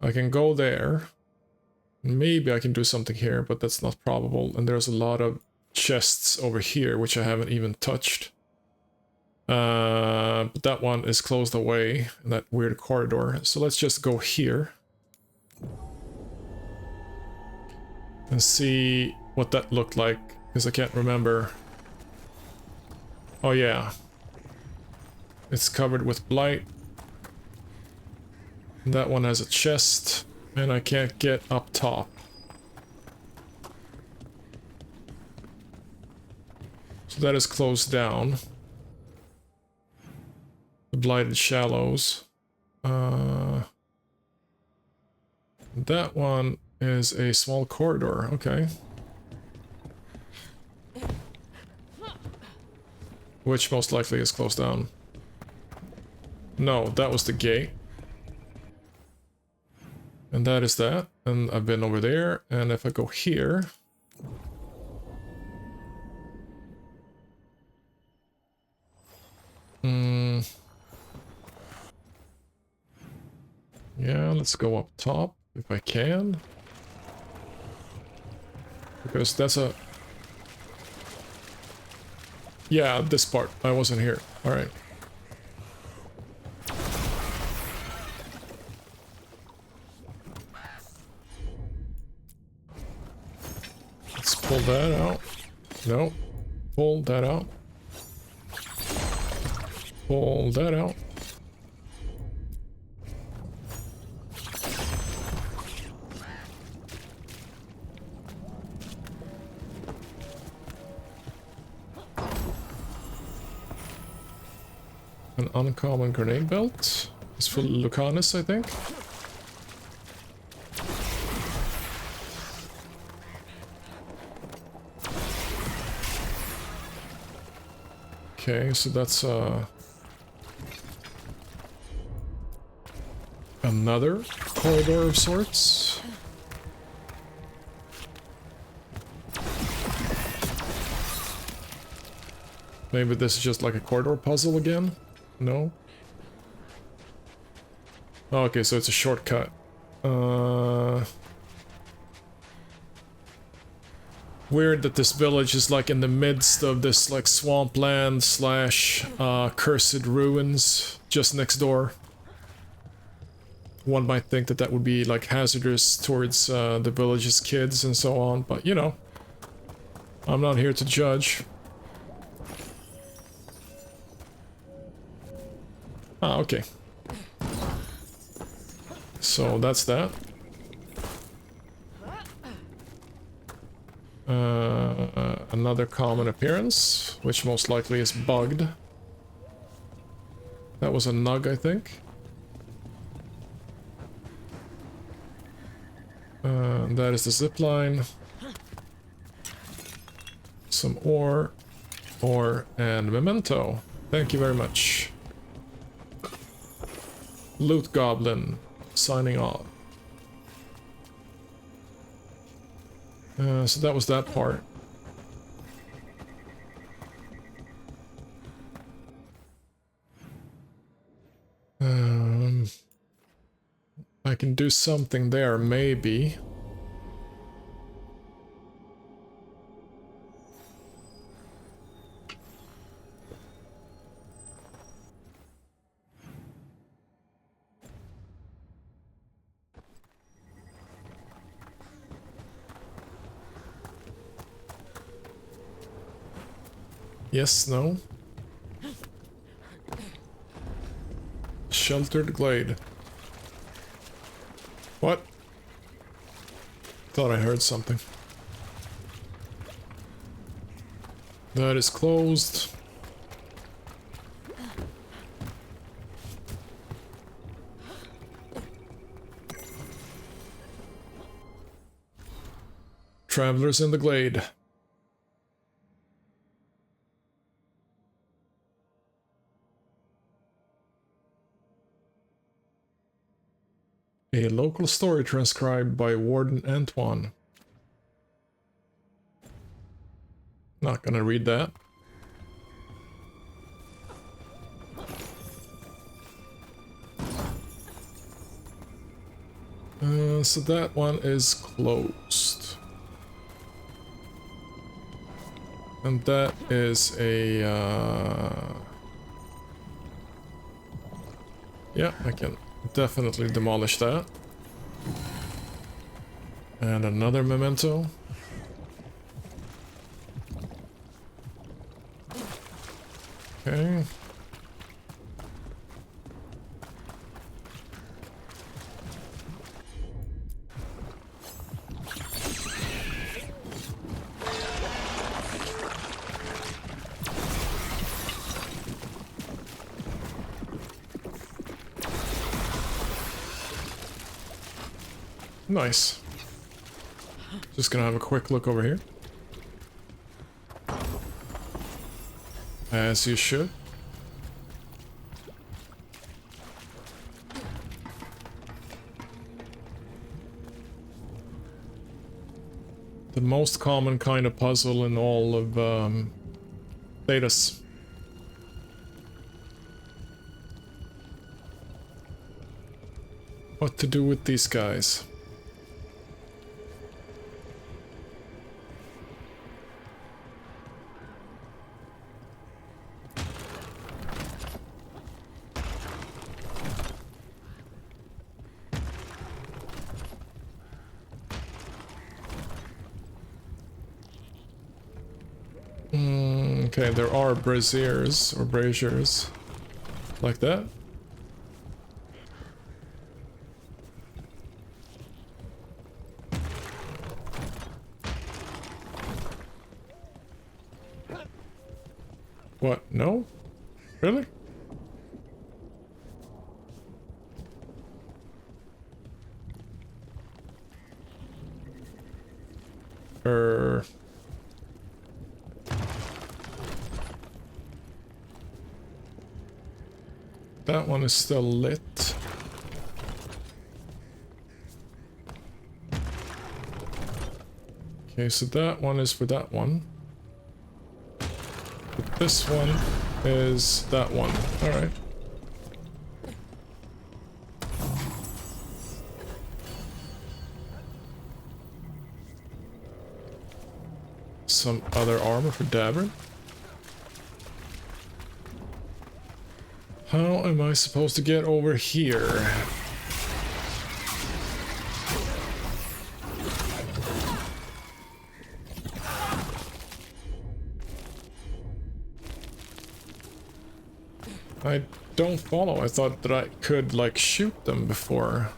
I can go there. Maybe I can do something here, but that's not probable. And there's a lot of chests over here, which I haven't even touched. But that one is closed away in that weird corridor. So let's just go here. And see what that looked like, because I can't remember. Oh yeah. It's covered with blight. That one has a chest, and I can't get up top. So that is closed down. The blighted shallows. That one is a small corridor, okay. Which most likely is closed down. No, that was the gate. And that is that. And I've been over there. And if I go here... Yeah, let's go up top if I can. Because that's a... Yeah, this part. I wasn't here. Alright. Let's pull that out. No. Pull that out. Pull that out. An uncommon grenade belt. It's for Lucanus, I think. Okay, so that's another corridor of sorts. Maybe this is just like a corridor puzzle again? No? Oh, okay, so it's a shortcut. Weird that this village is like in the midst of this like swampland slash cursed ruins just next door. One might think that that would be like hazardous towards the village's kids and so on, but you know, I'm not here to judge. Ah, okay. So that's that. Another common appearance, which most likely is bugged. That was a nug, I think. That is the zip line. Some ore, and memento. Thank you very much. Loot Goblin, signing off. So that was that part. I can do something there, maybe. Yes, no. Sheltered glade. What? Thought I heard something. That is closed. Travelers in the glade. A local story transcribed by Warden Antoine. Not gonna read that. So that one is closed. And that is a... Yeah, I can definitely demolish that. And another memento. Okay. Nice. Just gonna have a quick look over here. As you should. The most common kind of puzzle in all of Thedas. What to do with these guys? Okay, there are braziers or braziers like that. What? No? Really? That one is still lit. Okay, so that one is for that one. But this one is that one. Alright. Some other armor for Davern. How am I supposed to get over here? I don't follow. I thought that I could, like, shoot them before.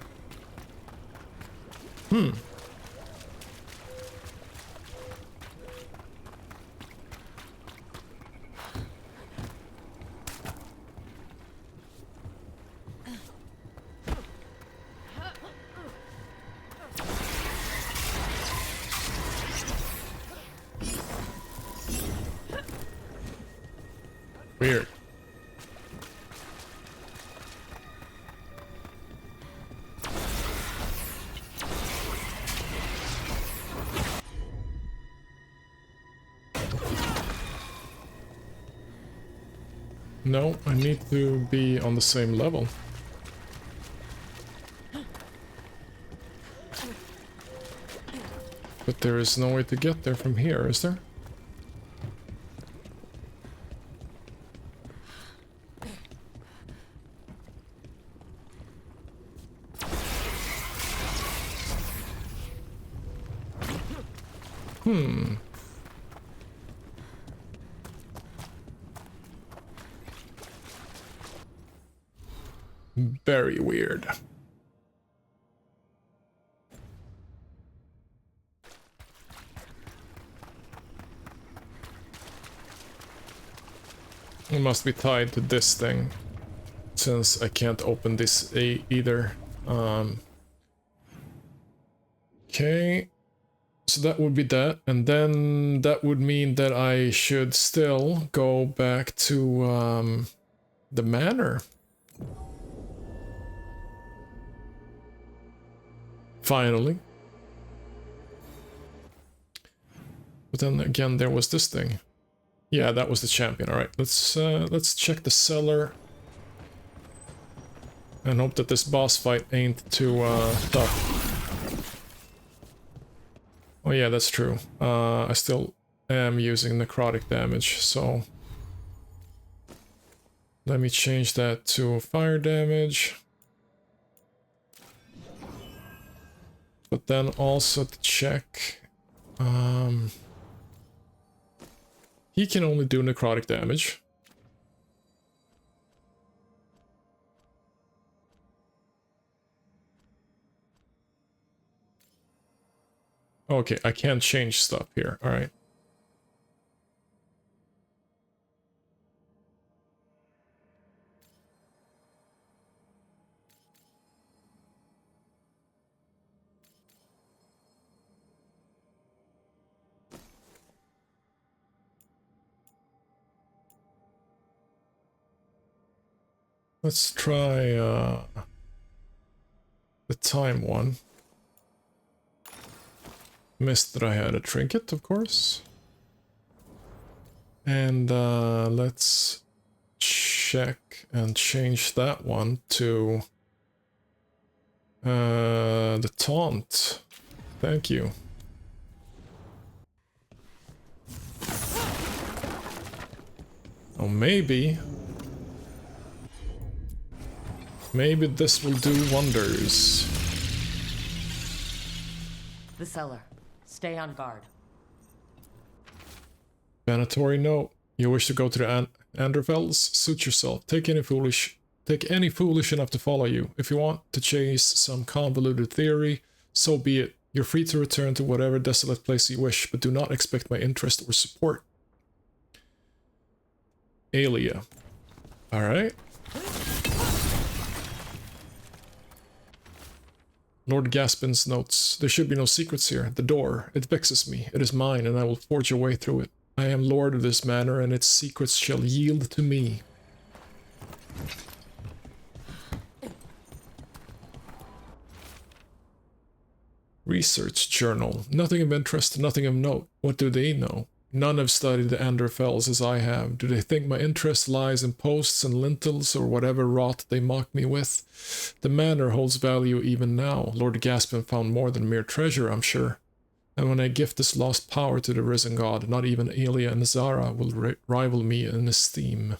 Weird. No, I need to be on the same level. But there is no way to get there from here, is there? Very weird. It must be tied to this thing, since I can't open this either. Okay, so that would be that, and then that would mean that I should still go back to the manor. Finally. But then again, there was this thing. Yeah, that was the champion. All right, let's check the cellar and hope that this boss fight ain't too tough. Oh yeah, that's true. I still am using necrotic damage, so let me change that to fire damage. But then also to check, he can only do necrotic damage. Okay, I can't change stuff here. All right. Let's try the time one. Missed that I had a trinket, of course. And let's check and change that one to the taunt. Thank you. Oh, maybe this will do wonders. The cellar. Stay on guard. Mandatory note. You wish to go to the Anderfels? Suit yourself. Take any foolish enough to follow you. If you want to chase some convoluted theory, so be it. You're free to return to whatever desolate place you wish, but do not expect my interest or support. Alia. Alright. Lord Gaspin's notes. There should be no secrets here. The door. It vexes me. It is mine, and I will forge a way through it. I am lord of this manor, and its secrets shall yield to me. Research journal. Nothing of interest, nothing of note. What do they know? None have studied the Anderfels as I have. Do they think my interest lies in posts and lintels or whatever rot they mock me with? The manor holds value even now. Lord Gaspin found more than mere treasure, I'm sure. And when I gift this lost power to the risen god, not even Alia and Zara will rival me in esteem.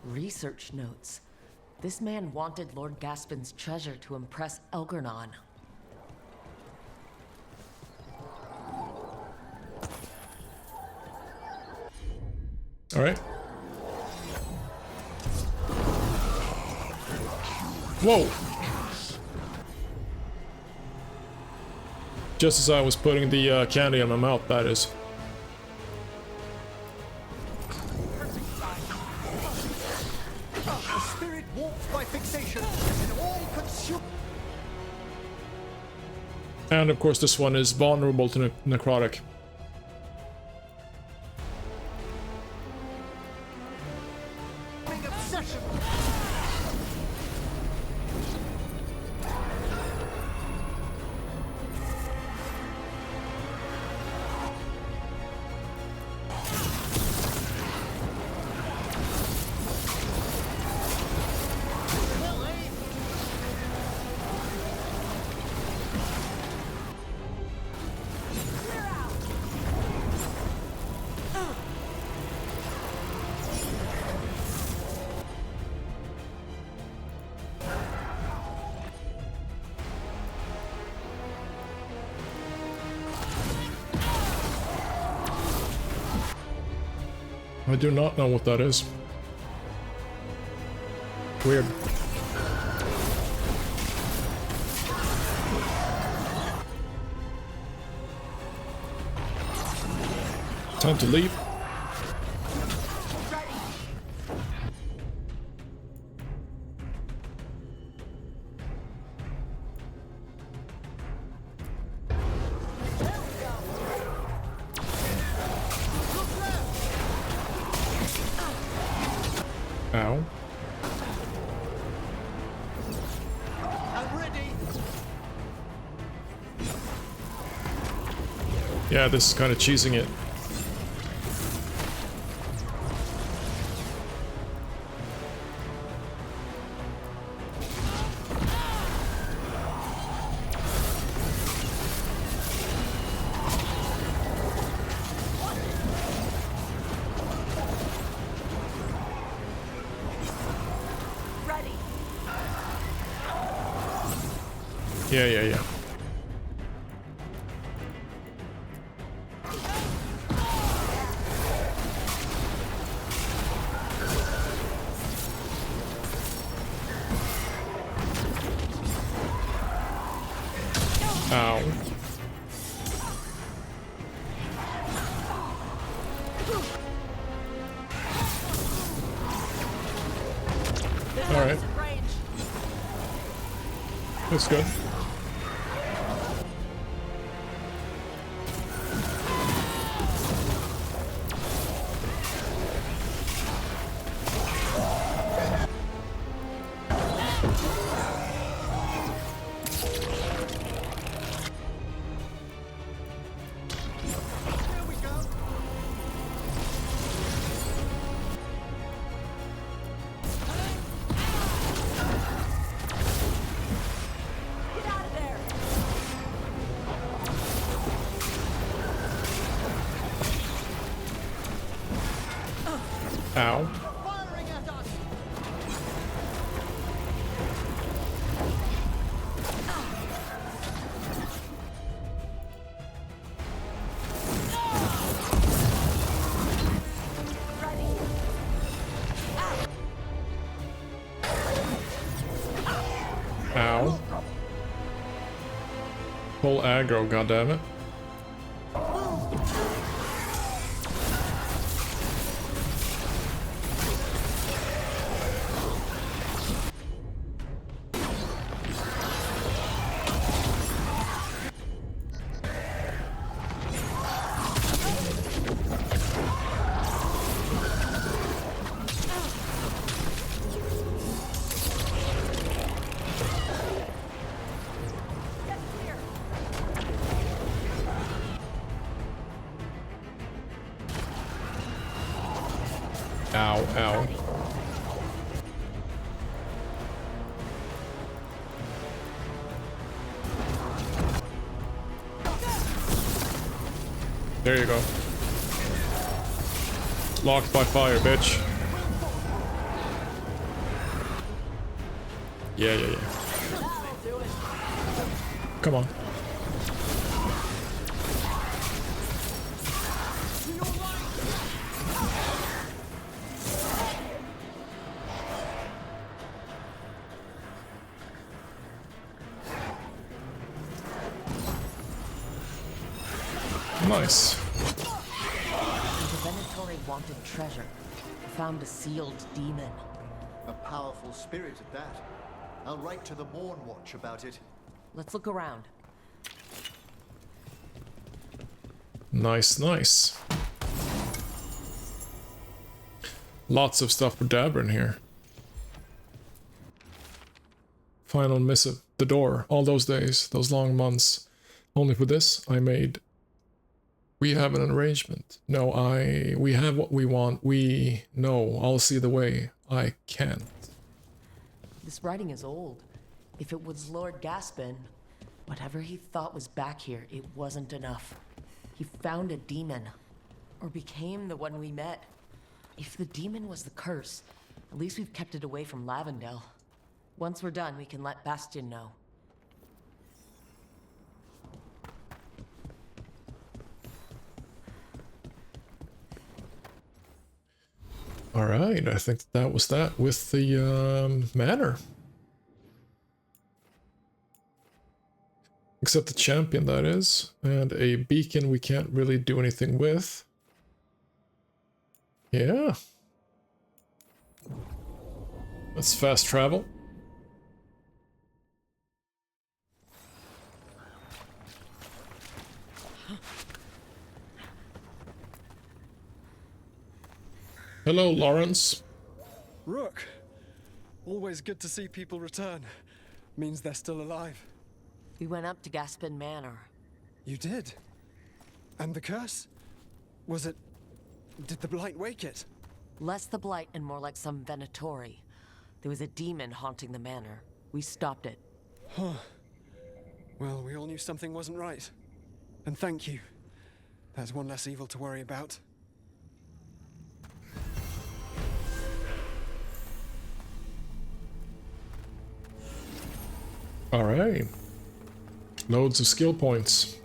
Research notes. This man wanted Lord Gaspin's treasure to impress Elgarnon. All right. Whoa! Just as I was putting the candy in my mouth, that is. A spirit warped by fixation and all consumed. And of course, this one is vulnerable to necrotic. Obsession. I do not know what that is. Weird. Time to leave. Ow. I'm ready. Yeah, this is kind of cheesing it. Yeah. Ow. Alright. That's good. Ow. Firing at us! Ow. Full aggro, goddammit. Ow, ow. There you go. Locked by fire, bitch. Yeah. Come on. Nice. The Venatori wanted treasure. Found a sealed demon. A powerful spirit at that. I'll write to the Morn Watch about it. Let's look around. Nice, nice. Lots of stuff for Dabber here. Final missive. The door. All those days. Those long months. Only for this, I made... We have an arrangement. No, we have what we want. No, I'll see the way. I can't. This writing is old. If it was Lord Gaspin, whatever he thought was back here, it wasn't enough. He found a demon. Or became the one we met. If the demon was the curse, at least we've kept it away from Lavendel. Once we're done, we can let Bastion know. Alright, I think that was that with the manor. Except the champion, that is. And a beacon we can't really do anything with. Yeah. Let's fast travel. Hello, Lawrence. Rook! Always good to see people return. Means they're still alive. We went up to Gaspin Manor. You did? And the curse? Was it... Did the blight wake it? Less the blight and more like some Venatori. There was a demon haunting the manor. We stopped it. Huh. Well, we all knew something wasn't right. And thank you. That's one less evil to worry about. Alright. Loads of skill points.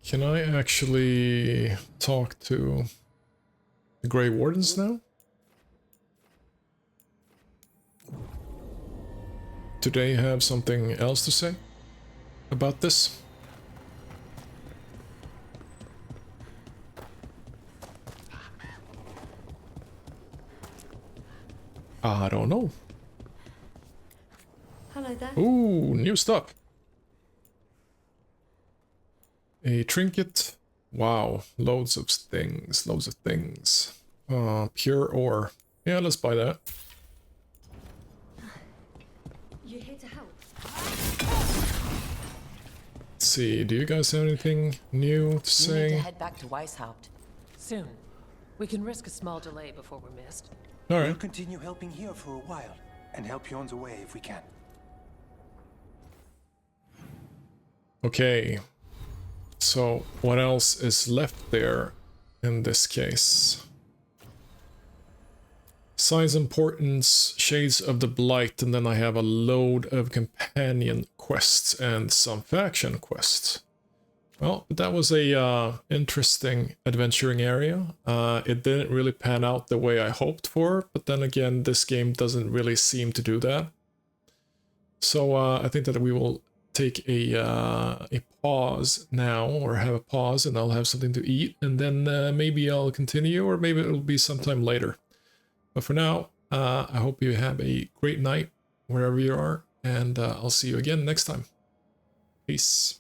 Can I actually talk to the Grey Wardens now? Do they have something else to say about this? I don't know. Hello there. Ooh, new stuff. A trinket. Wow, loads of things, loads of things. Pure ore. Yeah, let's buy that. You here to help? Let's see, do you guys have anything new to We need say? to head back to Weishaupt. Soon. We can risk a small delay before we're missed. Alright. We'll continue helping here for a while. and help you on the way if we can. Okay. So what else is left there in this case? Size importance, Shades of the Blight, and then I have a load of companion quests and some faction quests. Well, that was a interesting adventuring area. It didn't really pan out the way I hoped for, but then again, this game doesn't really seem to do that. So I think that we will take a pause now, or have a pause, and I'll have something to eat, and then maybe I'll continue, or maybe it'll be sometime later. But for now, I hope you have a great night wherever you are, and I'll see you again next time. Peace.